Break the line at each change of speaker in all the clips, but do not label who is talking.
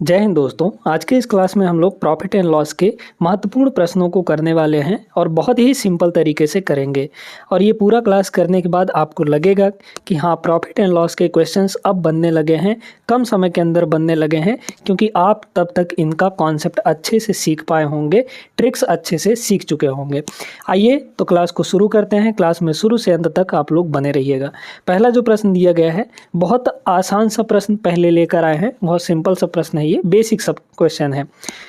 जय हिंद दोस्तों। आज के इस क्लास में हम लोग प्रॉफिट एंड लॉस के महत्वपूर्ण प्रश्नों को करने वाले हैं और बहुत ही सिंपल तरीके से करेंगे। और ये पूरा क्लास करने के बाद आपको लगेगा कि हाँ, प्रॉफिट एंड लॉस के क्वेश्चंस अब बनने लगे हैं, कम समय के अंदर बनने लगे हैं, क्योंकि आप तब तक इनका कॉन्सेप्ट अच्छे से सीख पाए होंगे, ट्रिक्स अच्छे से सीख चुके होंगे। आइए तो क्लास को शुरू करते हैं। क्लास में शुरू से अंत तक आप लोग बने रहिएगा। पहला जो प्रश्न दिया गया है, बहुत आसान सा प्रश्न पहले लेकर आए हैं, बहुत सिंपल सा प्रश्न है, ये बेसिक सब क्वेश्चन है।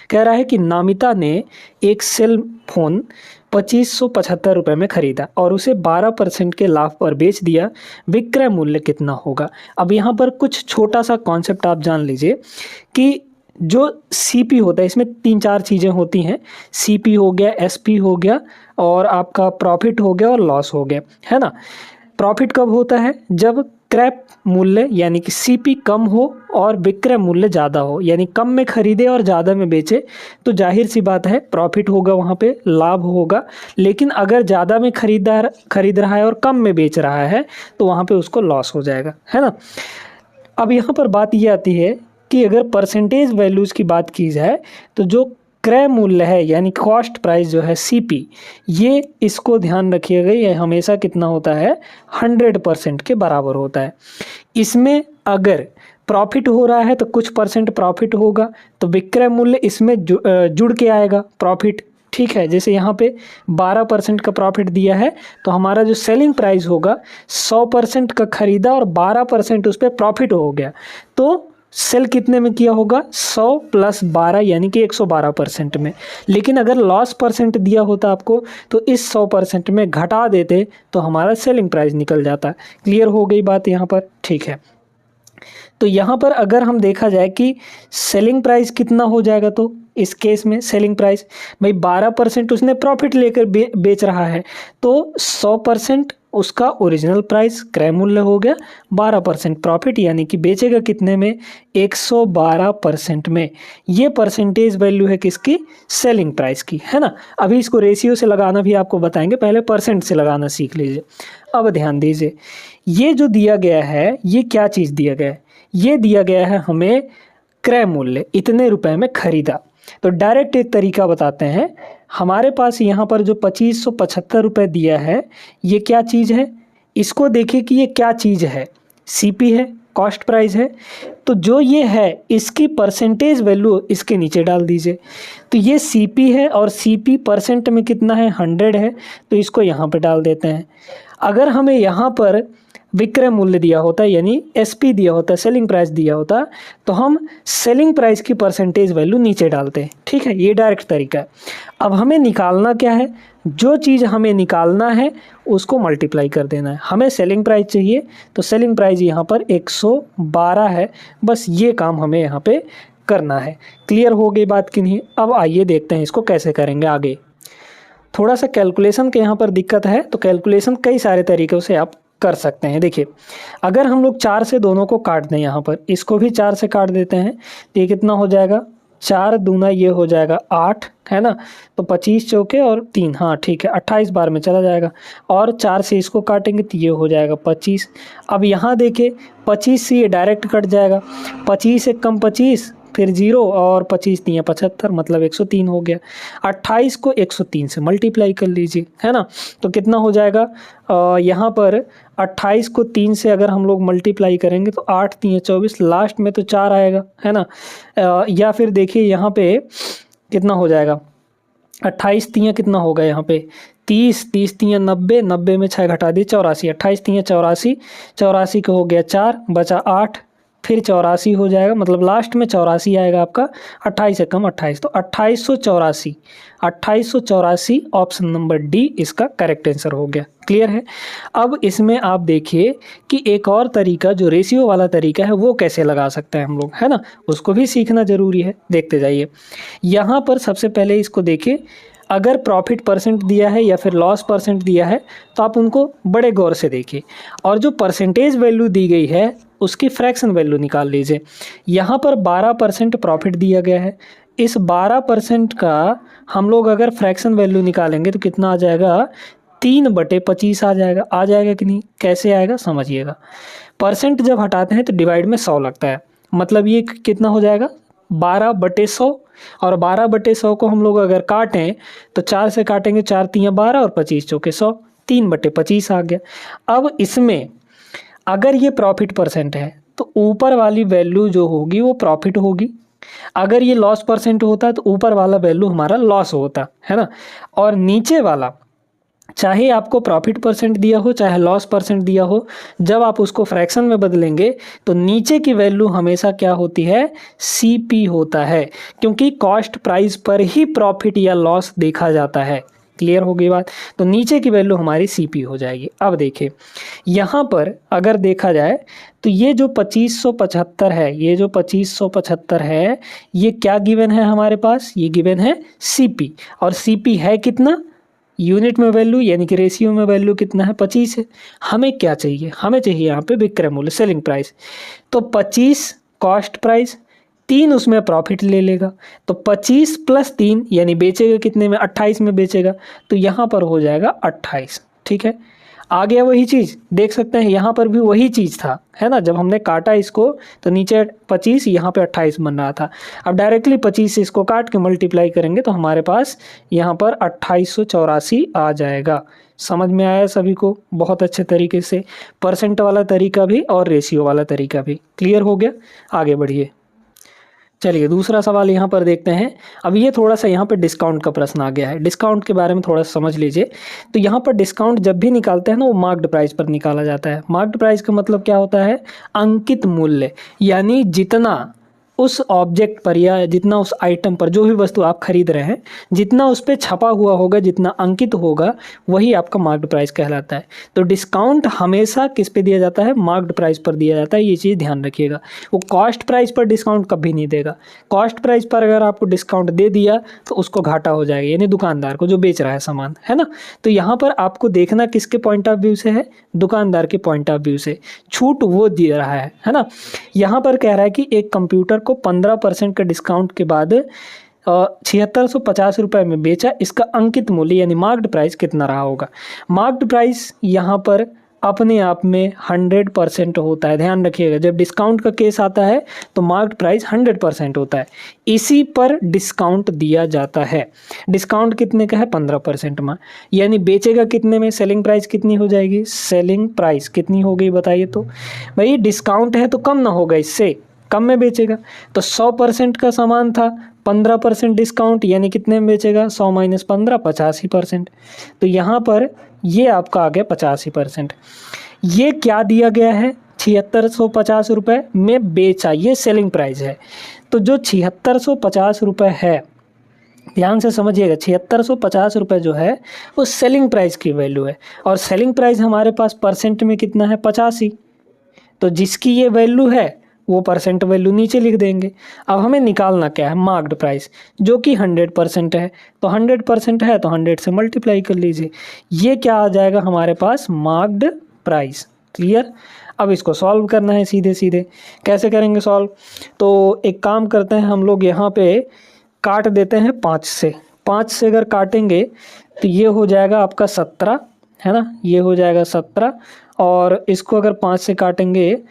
कह रहा है कि नामिता ने एक सेल फोन 2575 रुपये में खरीदा और उसे 12% के लाभ पर बेच दिया। विक्रय मूल्य कितना होगा? अब यहाँ पर कुछ छोटा सा कॉन्सेप्ट आप जान लीजिए कि जो सीपी होता है, इसमें 3-4 चीज़ें होती हैं। सीपी हो गया, एसपी हो गया और आपका प्रॉफिट हो गया और लॉस हो गया, है ना। प्रॉफिट कब होता है? जब क्रय मूल्य यानी कि सीपी कम हो और विक्रय मूल्य ज़्यादा हो, यानी कम में खरीदे और ज़्यादा में बेचे तो जाहिर सी बात है प्रॉफिट होगा, वहाँ पे लाभ होगा। लेकिन अगर ज़्यादा में खरीद रहा है और कम में बेच रहा है तो वहाँ पे उसको लॉस हो जाएगा, है ना। अब यहाँ पर बात ये आती है कि अगर परसेंटेज वैल्यूज़ की बात की जाए तो जो क्रय मूल्य है यानी कॉस्ट प्राइस जो है सीपी, ये इसको ध्यान रखिएगा, ये हमेशा कितना होता है? 100% के बराबर होता है। इसमें अगर प्रॉफिट हो रहा है तो कुछ परसेंट प्रॉफिट होगा, तो विक्रय मूल्य इसमें जुड़ के आएगा प्रॉफिट, ठीक है। जैसे यहाँ पे 12% का प्रॉफिट दिया है तो हमारा जो सेलिंग प्राइस होगा 100% का खरीदा और 12% उस पर प्रॉफिट हो गया, तो सेल कितने में किया होगा? 100 + 12 यानी कि 112% में। लेकिन अगर लॉस परसेंट दिया होता आपको तो इस 100% में घटा देते तो हमारा सेलिंग प्राइस निकल जाता। क्लियर हो गई बात यहाँ पर? ठीक है। तो यहाँ पर अगर हम देखा जाए कि सेलिंग प्राइस कितना हो जाएगा, तो इस केस में सेलिंग प्राइस भाई 12% उसने प्रॉफिट लेकर बेच रहा है, तो 100% उसका ओरिजिनल प्राइस क्रय मूल्य हो गया, 12% प्रॉफिट यानी कि बेचेगा कितने में? 112% में। ये परसेंटेज वैल्यू है किसकी? सेलिंग प्राइस की, है ना। अभी इसको रेशियो से लगाना भी आपको बताएंगे, पहले परसेंट से लगाना सीख लीजिए। अब ध्यान दीजिए, ये जो दिया गया है ये क्या चीज़ दिया गया है? ये दिया गया है हमें क्रय मूल्य, इतने रुपए में खरीदा। तो डायरेक्ट एक तरीका बताते हैं। हमारे पास यहाँ पर जो 2575 रुपये दिया है, ये क्या चीज़ है? इसको देखिए कि ये क्या चीज़ है। सीपी है, कॉस्ट प्राइस है। तो जो ये है इसकी परसेंटेज वैल्यू इसके नीचे डाल दीजिए। तो ये सीपी है और सीपी परसेंट में कितना है? 100 है, तो इसको यहाँ पे डाल देते हैं। अगर हमें यहाँ पर विक्रय मूल्य दिया होता यानी एसपी दिया होता, सेलिंग प्राइस दिया होता, तो हम सेलिंग प्राइस की परसेंटेज वैल्यू नीचे डालते हैं, ठीक है। ये डायरेक्ट तरीका है। अब हमें निकालना क्या है? जो चीज़ हमें निकालना है उसको मल्टीप्लाई कर देना है। हमें सेलिंग प्राइस चाहिए तो सेलिंग प्राइस यहाँ पर 112 है। बस ये काम हमें यहाँ पे करना है। क्लियर हो गई बात कि नहीं? अब आइए देखते हैं इसको कैसे करेंगे आगे। थोड़ा सा कैलकुलेशन के यहाँ पर दिक्कत है, तो कैलकुलेशन कई सारे तरीक़ों से आप कर सकते हैं। देखिए, अगर हम लोग 4 से दोनों को काट दें, यहाँ पर इसको भी 4 से काट देते हैं, तो ये कितना हो जाएगा? 4 दूना ये हो जाएगा 8, है ना। तो 25 चौके और 3, हाँ ठीक है, 28 बार में चला जाएगा। और 4 से इसको काटेंगे तो ये हो जाएगा 25। अब यहाँ देखिए 25 से ये डायरेक्ट कट जाएगा, 25 एक कम 25, फिर 0 और 25 3 75, मतलब 103 हो गया। 28 को 103 से मल्टीप्लाई कर लीजिए, है ना। तो कितना हो जाएगा? यहाँ पर 28 को 3 से अगर हम लोग मल्टीप्लाई करेंगे तो 8 3 24, लास्ट में तो 4 आएगा, है ना। या फिर देखिए यहाँ पे कितना हो जाएगा? 28 3 कितना होगा यहाँ पे? 30 30 3 90, 90 में 6 घटा दिए 84, 28 3 84, 84 का हो गया 4, बचा 8, फिर 84 हो जाएगा, मतलब लास्ट में 84 आएगा आपका। 28 से कम 28, तो 2884, 2884 ऑप्शन नंबर डी इसका करेक्ट आंसर हो गया। क्लियर है? अब इसमें आप देखिए कि एक और तरीका जो रेशियो वाला तरीका है वो कैसे लगा सकते हैं हम लोग, है ना। उसको भी सीखना ज़रूरी है। देखते जाइए, यहाँ पर सबसे पहले इसको देखिए। अगर प्रॉफिट परसेंट दिया है या फिर लॉस परसेंट दिया है तो आप उनको बड़े गौर से देखिए, और जो परसेंटेज वैल्यू दी गई है उसकी फ्रैक्शन वैल्यू निकाल लीजिए। यहाँ पर 12% प्रॉफिट दिया गया है। इस 12% का हम लोग अगर फ्रैक्शन वैल्यू निकालेंगे तो कितना आ जाएगा? 3/25 आ जाएगा। आ जाएगा कि नहीं? कैसे आएगा समझिएगा। परसेंट जब हटाते हैं तो डिवाइड में 100 लगता है, मतलब ये कितना हो जाएगा? 12/100, और 12/100 को हम लोग अगर काटें तो 4 से काटेंगे, 4 तियाँ 12 और 25 चौके 100, 3/25 आ गया। अब इसमें अगर ये प्रॉफिट परसेंट है तो ऊपर वाली वैल्यू जो होगी वो प्रॉफिट होगी, अगर ये लॉस परसेंट होता तो ऊपर वाला वैल्यू हमारा लॉस होता है ना। और नीचे वाला चाहे आपको प्रॉफिट परसेंट दिया हो चाहे लॉस परसेंट दिया हो, जब आप उसको फ्रैक्शन में बदलेंगे तो नीचे की वैल्यू हमेशा क्या होती है, सीपी होता है, क्योंकि कॉस्ट प्राइस पर ही प्रॉफिट या लॉस देखा जाता है। क्लियर हो गई बात। तो नीचे की वैल्यू हमारी सीपी हो जाएगी। अब देखिए यहाँ पर अगर देखा जाए तो ये जो 2575 है, ये जो 2575 है, ये क्या गिवन है हमारे पास, ये गिवन है सीपी। और सीपी है कितना, यूनिट में वैल्यू यानी कि रेशियो में वैल्यू कितना है, 25 है। हमें क्या चाहिए, हमें चाहिए यहाँ पे विक्रय मूल्य, सेलिंग प्राइस। तो 25 कॉस्ट प्राइस, 3 उसमें प्रॉफिट ले लेगा, तो 25 + 3 यानी बेचेगा कितने में, 28 में बेचेगा, तो यहाँ पर हो जाएगा 28। ठीक है, आ गया वही चीज़, देख सकते हैं यहाँ पर भी वही चीज़ था, है ना। जब हमने काटा इसको तो नीचे 25, यहाँ पे 28 बन रहा था। अब डायरेक्टली 25 से इसको काट के मल्टीप्लाई करेंगे तो हमारे पास यहाँ पर 2884 आ जाएगा। समझ में आया सभी को बहुत अच्छे तरीके से, परसेंट वाला तरीका भी और रेशियो वाला तरीका भी क्लियर हो गया। आगे बढ़िए, चलिए दूसरा सवाल यहाँ पर देखते हैं। अब ये थोड़ा सा यहाँ पे डिस्काउंट का प्रश्न आ गया है, डिस्काउंट के बारे में थोड़ा सा समझ लीजिए। तो यहाँ पर डिस्काउंट जब भी निकालते हैं ना, वो मार्क्ड प्राइस पर निकाला जाता है। मार्क्ड प्राइस का मतलब क्या होता है, अंकित मूल्य, यानी जितना उस ऑब्जेक्ट पर या जितना उस आइटम पर, जो भी वस्तु आप खरीद रहे हैं, जितना उस पर छपा हुआ होगा, जितना अंकित होगा, वही आपका मार्क्ड प्राइस कहलाता है। तो डिस्काउंट हमेशा किस पे दिया जाता है, मार्क्ड प्राइस पर दिया जाता है, ये चीज़ ध्यान रखिएगा। वो कॉस्ट प्राइस पर डिस्काउंट कभी नहीं देगा। कॉस्ट प्राइस पर अगर आपको डिस्काउंट दे दिया तो उसको घाटा हो जाएगा, यानी दुकानदार को जो बेच रहा है सामान, है ना। तो यहाँ पर आपको देखना किसके पॉइंट ऑफ व्यू से है, दुकानदार के पॉइंट ऑफ व्यू से। छूट वो दे रहा है ना। यहाँ पर कह रहा है कि एक कंप्यूटर को 15% का डिस्काउंट के बाद 7650 रुपये में बेचा, इसका अंकित मूल्य यानी मार्क्ड प्राइस कितना रहा होगा। मार्क्ड प्राइस यहाँ पर अपने आप में 100% होता है, ध्यान रखिएगा। जब डिस्काउंट का केस आता है तो मार्क्ड प्राइस 100% होता है, इसी पर डिस्काउंट दिया जाता है। डिस्काउंट कितने का है, 15% में, यानी बेचेगा कितने में, सेलिंग प्राइस कितनी हो जाएगी, सेलिंग प्राइस कितनी हो गई बताइए। तो भाई डिस्काउंट है तो कम ना होगा, इससे कम में बेचेगा। तो 100% का सामान था, 15% डिस्काउंट यानी कितने में बेचेगा, 100 - 15 85%। तो यहाँ पर ये आपका आ गया 85%। ये क्या दिया गया है, 7650 रुपये में बेचा, ये सेलिंग प्राइस है। तो जो 7650 रुपये है, ध्यान से समझिएगा, 7650 रुपये जो है वो सेलिंग प्राइस की वैल्यू है। और सेलिंग प्राइस हमारे पास परसेंट में कितना है, 85। तो जिसकी ये वैल्यू है वो परसेंट वैल्यू नीचे लिख देंगे। अब हमें निकालना क्या है, मार्क्ड प्राइस, जो कि 100% है। तो 100% है तो 100 से मल्टीप्लाई कर लीजिए, ये क्या आ जाएगा हमारे पास, मार्क्ड प्राइस। क्लियर। अब इसको सॉल्व करना है सीधे सीधे। कैसे करेंगे सॉल्व, तो एक काम करते हैं हम लोग, यहाँ पे काट देते हैं 5 से। 5 से अगर काटेंगे तो ये हो जाएगा आपका 17, है ना, ये हो जाएगा 17। और इसको अगर 5 से काटेंगे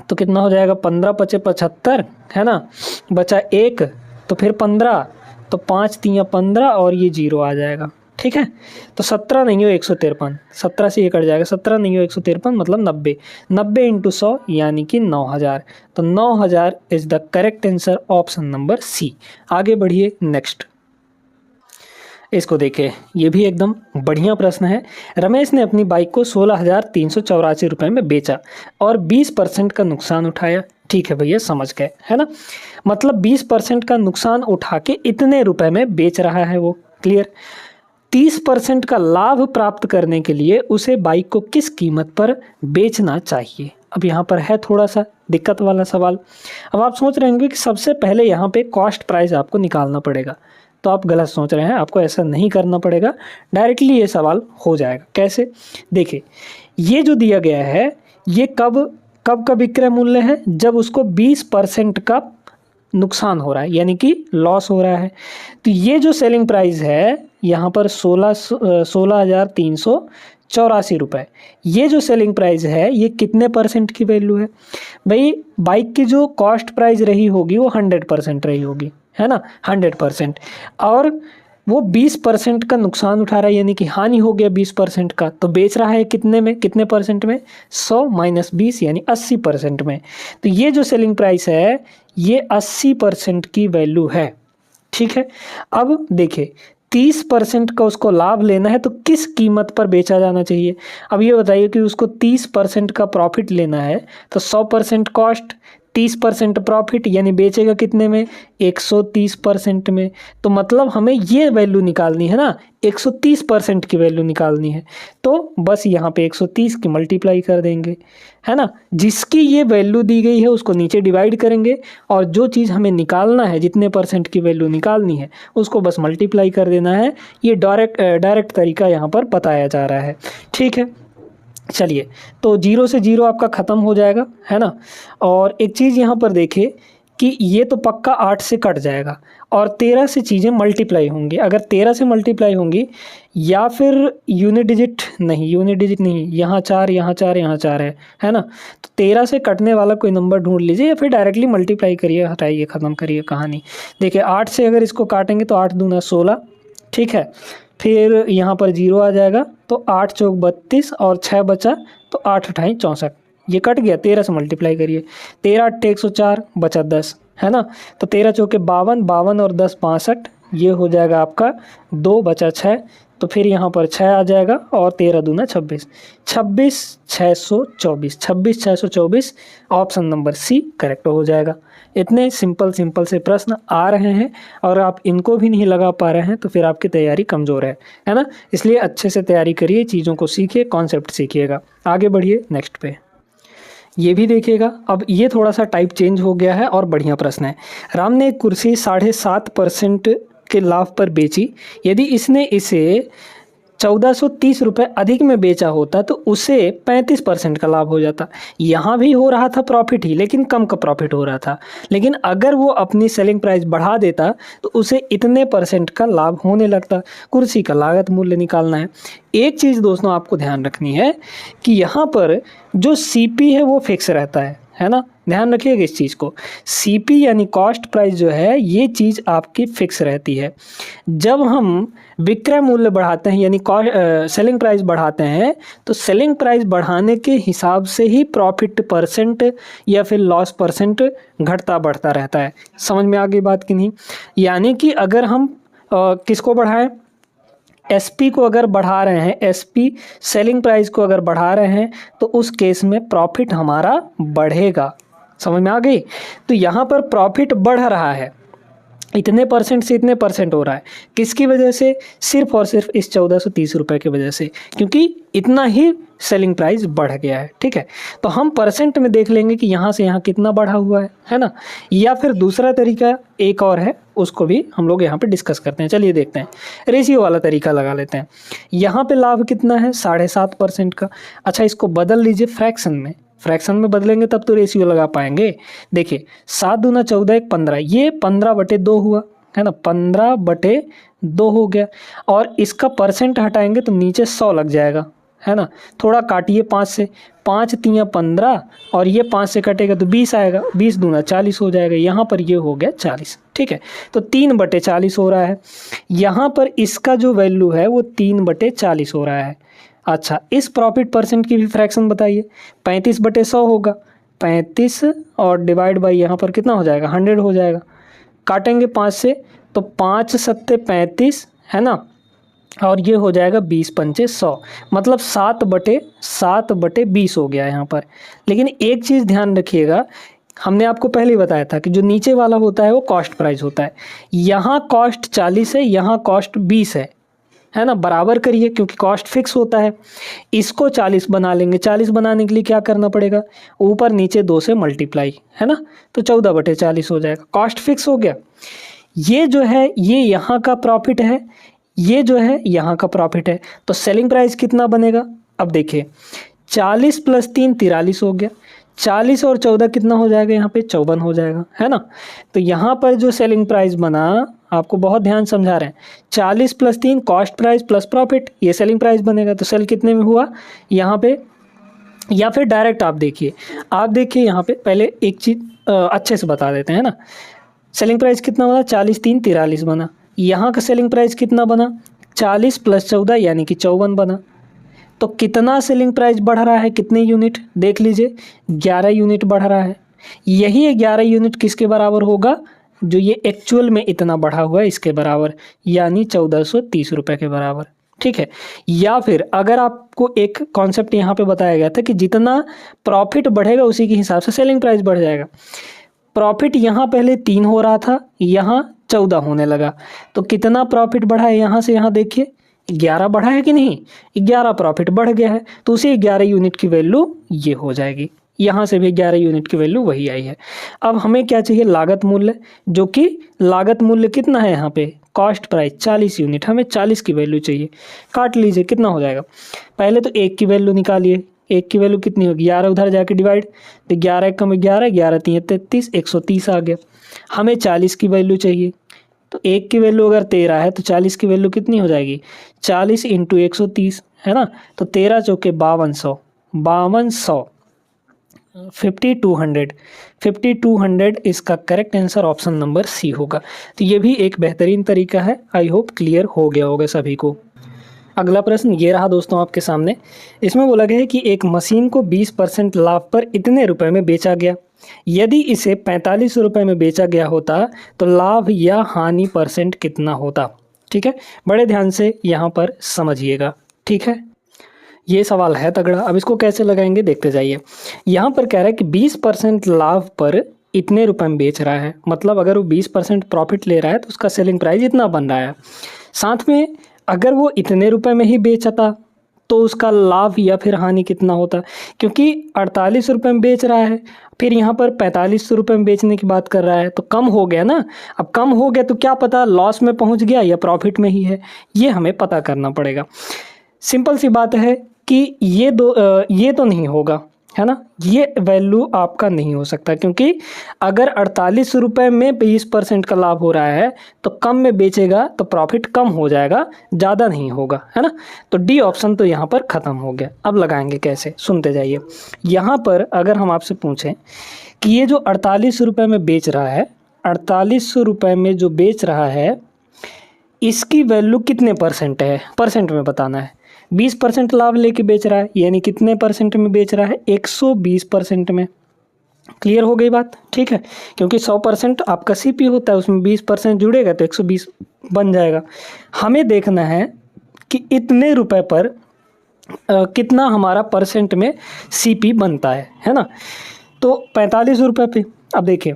तो कितना हो जाएगा, 15 × 5 = 75, है ना, बचा 1, तो फिर 15, तो 5 × 3 = 15 और ये 0 आ जाएगा। ठीक है, तो 17 नहीं हो 153, 17 से ये कट जाएगा, 17 नहीं हो 153 मतलब 90, 90 × 100 यानी कि 9000। तो 9000 is the correct answer, option number C. आगे बढ़िए नेक्स्ट, इसको देखिए, ये भी एकदम बढ़िया प्रश्न है। रमेश ने अपनी बाइक को 16,384 रुपये में बेचा और 20% का नुकसान उठाया। ठीक है भैया, समझ गए, है ना। मतलब 20% का नुकसान उठा के इतने रुपए में बेच रहा है वो। क्लियर। 30% का लाभ प्राप्त करने के लिए उसे बाइक को किस कीमत पर बेचना चाहिए। अब यहाँ पर है थोड़ा सा दिक्कत वाला सवाल। अब आप सोच रहे होंगे कि सबसे पहले यहाँ पे कॉस्ट प्राइस आपको निकालना पड़ेगा, तो आप गलत सोच रहे हैं, आपको ऐसा नहीं करना पड़ेगा, डायरेक्टली ये सवाल हो जाएगा। कैसे, देखिए ये जो दिया गया है ये कब का विक्रय मूल्य है, जब उसको 20% का नुकसान हो रहा है यानी कि लॉस हो रहा है। तो ये जो सेलिंग प्राइस है यहाँ पर 16,384 ₹84। ये जो सेलिंग प्राइस है ये कितने परसेंट की वैल्यू है भाई? बाइक की जो कॉस्ट प्राइस रही होगी वो 100% रही होगी, है ना, 100%। और वो 20% का नुकसान उठा रहा है, यानी कि हानि हो गया 20% का। तो बेच रहा है कितने में, कितने परसेंट में? 100 माइनस 20 यानी 80% में। तो ये जो सेलिंग प्राइस है ये 80% की वैल्यू है, ठीक है। अब देखिए 30% का उसको लाभ लेना है तो किस कीमत पर बेचा जाना चाहिए? अब ये बताइए कि उसको 30% का प्रॉफिट लेना है तो 100% कॉस्ट, 30% प्रॉफिट, यानी बेचेगा कितने में? 130% में। तो मतलब हमें ये वैल्यू निकालनी है ना, 130% की वैल्यू निकालनी है। तो बस यहाँ पे 130 की मल्टीप्लाई कर देंगे, है ना। जिसकी ये वैल्यू दी गई है उसको नीचे डिवाइड करेंगे और जो चीज़ हमें निकालना है, जितने परसेंट की वैल्यू निकालनी है उसको बस मल्टीप्लाई कर देना है। ये डायरेक्ट तरीका यहाँ पर बताया जा रहा है, ठीक है। चलिए, तो 0 से 0 आपका ख़त्म हो जाएगा, है ना। और एक चीज़ यहाँ पर देखिए कि ये तो पक्का 8 से कट जाएगा और 13 से चीज़ें मल्टीप्लाई होंगी। अगर 13 से मल्टीप्लाई होंगी या फिर यूनिट डिजिट नहीं, यहाँ 4 यहाँ 4 यहाँ 4 है ना। तो 13 से कटने वाला कोई नंबर ढूंढ लीजिए या फिर डायरेक्टली मल्टीप्लाई करिए, हटाइए, ख़त्म करिए कहानी। देखिए 8 से अगर इसको काटेंगे तो 8 दूना 16, ठीक है। फिर यहाँ पर 0 आ जाएगा तो 8 चौक 32 और 6 बचा तो 8 अठाई 64, ये कट गया। 13 से मल्टीप्लाई करिए, 13 8 104 बचा 10, है ना। तो 13 चौके 52, 52 और 10 62, ये हो जाएगा आपका 2 बचा 6। तो फिर यहाँ पर 6 आ जाएगा और 13 दूना 26, 26 624, 26 624, ऑप्शन नंबर सी करेक्ट हो जाएगा। इतने सिंपल से प्रश्न आ रहे हैं और आप इनको भी नहीं लगा पा रहे हैं तो फिर आपकी तैयारी कमज़ोर है ना। इसलिए अच्छे से तैयारी करिए, चीज़ों को सीखिए, कॉन्सेप्ट सीखिएगा। आगे बढ़िए नेक्स्ट पे, ये भी देखिएगा। अब ये थोड़ा सा टाइप चेंज हो गया है और बढ़िया प्रश्न है। राम ने एक कुर्सी 7.5% के लाभ पर बेची। यदि इसने इसे 1430 रुपये अधिक में बेचा होता तो उसे 35% का लाभ हो जाता। यहाँ भी हो रहा था प्रॉफिट ही, लेकिन कम का प्रॉफिट हो रहा था। लेकिन अगर वो अपनी सेलिंग प्राइस बढ़ा देता तो उसे इतने परसेंट का लाभ होने लगता। कुर्सी का लागत मूल्य निकालना है। एक चीज़ दोस्तों आपको ध्यान रखनी है कि यहाँ पर जो CP है वो फिक्स रहता है ना। ध्यान रखिएगा इस चीज़ को। CP यानी कॉस्ट प्राइस जो है ये चीज़ आपकी फिक्स रहती है। जब हम विक्रय मूल्य बढ़ाते हैं यानी सेलिंग प्राइस बढ़ाते हैं तो सेलिंग प्राइस बढ़ाने के हिसाब से ही प्रॉफिट परसेंट या फिर लॉस परसेंट घटता बढ़ता रहता है। समझ में आ गई बात कि नहीं? यानी कि अगर हम किसको बढ़ाएं, SP को अगर बढ़ा रहे हैं, SP सेलिंग प्राइस को अगर बढ़ा रहे हैं तो उस केस में प्रॉफिट हमारा बढ़ेगा। समझ में आ गई? तो यहाँ पर प्रॉफिट बढ़ रहा है, इतने परसेंट से इतने परसेंट हो रहा है। किसकी वजह से? सिर्फ और सिर्फ इस 1430 रुपये की वजह से, क्योंकि इतना ही सेलिंग प्राइस बढ़ गया है, ठीक है। तो हम परसेंट में देख लेंगे कि यहाँ से यहाँ कितना बढ़ा हुआ है ना। या फिर दूसरा तरीका एक और है, उसको भी हम लोग यहाँ पे डिस्कस करते हैं। चलिए देखते हैं, रेशियो वाला तरीका लगा लेते हैं। यहाँ पे लाभ कितना है? 7.5% का। अच्छा, इसको बदल लीजिए फ्रैक्शन में बदलेंगे तब तो रेशियो लगा पाएंगे। देखिए 7 दूना 14 1 15, ये 15/2 हुआ, है ना। 15/2 हो गया और इसका परसेंट हटाएंगे तो नीचे 100 लग जाएगा, है ना। थोड़ा काटिए 5 से, 5 3 15 और ये 5 से कटेगा तो 20 आएगा, 20 दूना 40 हो जाएगा। यहाँ पर ये हो गया 40, ठीक है। तो 3/40 हो रहा है। यहाँ पर इसका जो वैल्यू है वो 3/40 हो रहा है। अच्छा, इस प्रॉफिट परसेंट की भी फ्रैक्शन बताइए। 35/100 होगा, 35 और डिवाइड बाई यहाँ पर कितना हो जाएगा? 100 हो जाएगा। काटेंगे 5 से तो 5 सत्ते 35, है ना। और ये हो जाएगा 20 पंचे 100, मतलब 7/20 हो गया यहाँ पर। लेकिन एक चीज़ ध्यान रखिएगा, हमने आपको पहले ही बताया था कि जो नीचे वाला होता है वो कॉस्ट प्राइस होता है। यहाँ कॉस्ट 40 है, यहाँ कॉस्ट 20 है ना। बराबर करिए क्योंकि कॉस्ट फिक्स होता है। इसको 40 बना लेंगे। 40 बनाने के लिए क्या करना पड़ेगा? ऊपर नीचे 2 से मल्टीप्लाई, है ना। तो 14/40 हो जाएगा। कॉस्ट फिक्स हो गया। ये जो है ये यहाँ का प्रॉफिट है, ये जो है यहाँ का प्रॉफिट है। तो सेलिंग प्राइस कितना बनेगा? अब देखिए 40 + 3 43 हो गया, 40 और 14 कितना हो जाएगा, यहाँ पे 54 हो जाएगा, है ना। तो यहाँ पर जो सेलिंग प्राइस बना, आपको बहुत ध्यान समझा रहे हैं, 40 + 3 कॉस्ट प्राइस प्लस प्रॉफिट, ये सेलिंग प्राइस बनेगा। तो सेल कितने में हुआ यहाँ पे, या फिर डायरेक्ट आप देखिए यहाँ पे पहले एक चीज़ अच्छे से बता देते हैं ना। सेलिंग प्राइस कितना बना, 40 × 3 = 43 बना। यहाँ का सेलिंग प्राइस कितना बना, 40 + 14 यानी कि 54 बना। तो कितना सेलिंग प्राइस बढ़ रहा है, कितने यूनिट, देख लीजिए 11 यूनिट बढ़ रहा है। यही 11 यूनिट किसके बराबर होगा, जो ये एक्चुअल में इतना बढ़ा हुआ है इसके बराबर, यानी 1430 रुपये के बराबर, ठीक है। या फिर अगर आपको एक कॉन्सेप्ट यहाँ पे बताया गया था कि जितना प्रॉफिट बढ़ेगा उसी के हिसाब से सेलिंग प्राइस बढ़ जाएगा। प्रॉफिट यहाँ पहले 3 हो रहा था, यहाँ 14 होने लगा, तो कितना प्रॉफिट बढ़ा है, यहाँ से यहाँ देखिए 11 बढ़ा है कि नहीं, 11 प्रॉफिट बढ़ गया है, तो उसी 11 यूनिट की वैल्यू ये हो जाएगी। यहाँ से भी 11 यूनिट की वैल्यू वही आई है। अब हमें क्या चाहिए, लागत मूल्य, जो कि लागत मूल्य कितना है यहाँ पे, कॉस्ट प्राइस 40 यूनिट, हमें 40 की वैल्यू चाहिए। काट लीजिए कितना हो जाएगा, पहले तो 1 की वैल्यू निकालिए, 1 की वैल्यू कितनी होगी, 11 उधर जाके डिवाइड, तो 11 × 11, 11 × 3 = 33, 130 आ गया। हमें 40 की वैल्यू चाहिए, तो 1 की वैल्यू अगर 13 है तो 40 की वैल्यू कितनी हो जाएगी, 40 × 130, है ना। तो 13 × 4 = 5200, 5200, 5200 इसका correct answer option number C होगा। तो ये भी एक बेहतरीन तरीका है। आई होप क्लियर हो गया होगा सभी को। अगला प्रश्न ये रहा दोस्तों आपके सामने। इसमें बोला गया है कि एक मशीन को 20% लाभ पर इतने रुपए में बेचा गया। यदि इसे 45 रुपये में बेचा गया होता तो लाभ या हानि परसेंट कितना होता। ठीक है, बड़े ध्यान से यहाँ पर समझिएगा। ठीक है, ये सवाल है तगड़ा। अब इसको कैसे लगाएंगे देखते जाइए। यहाँ पर कह रहा है कि 20% लाभ पर इतने रुपए में बेच रहा है, मतलब अगर वो 20% प्रॉफिट ले रहा है तो उसका सेलिंग प्राइस इतना बन रहा है। साथ में अगर वो इतने रुपए में ही बेचता तो उसका लाभ या फिर हानि कितना होता, क्योंकि 48 रुपये में बेच रहा है, फिर यहाँ पर 45 रुपये में बेचने की बात कर रहा है, तो कम हो गया ना। अब कम हो गया तो क्या पता लॉस में पहुँच गया या प्रॉफिट में ही है, ये हमें पता करना पड़ेगा। सिंपल सी बात है कि ये तो नहीं होगा, है ना, ये वैल्यू आपका नहीं हो सकता, क्योंकि अगर 48 रुपये में 20% का लाभ हो रहा है तो कम में बेचेगा तो प्रॉफिट कम हो जाएगा, ज़्यादा नहीं होगा, है ना। तो डी ऑप्शन तो यहाँ पर ख़त्म हो गया। अब लगाएंगे कैसे, सुनते जाइए। यहाँ पर अगर हम आपसे पूछें कि ये जो 48 रुपये में बेच रहा है, 48 रुपये में जो बेच रहा है इसकी वैल्यू कितने परसेंट है, परसेंट में बताना है। 20% लाभ लेके बेच रहा है, यानी कितने परसेंट में बेच रहा है, 120% में। क्लियर हो गई बात, ठीक है, क्योंकि 100% आपका सीपी होता है, उसमें 20% जुड़ेगा तो 120 बन जाएगा। हमें देखना है कि इतने रुपए पर कितना हमारा परसेंट में सीपी बनता है ना। तो 45 रुपये पे, अब देखिए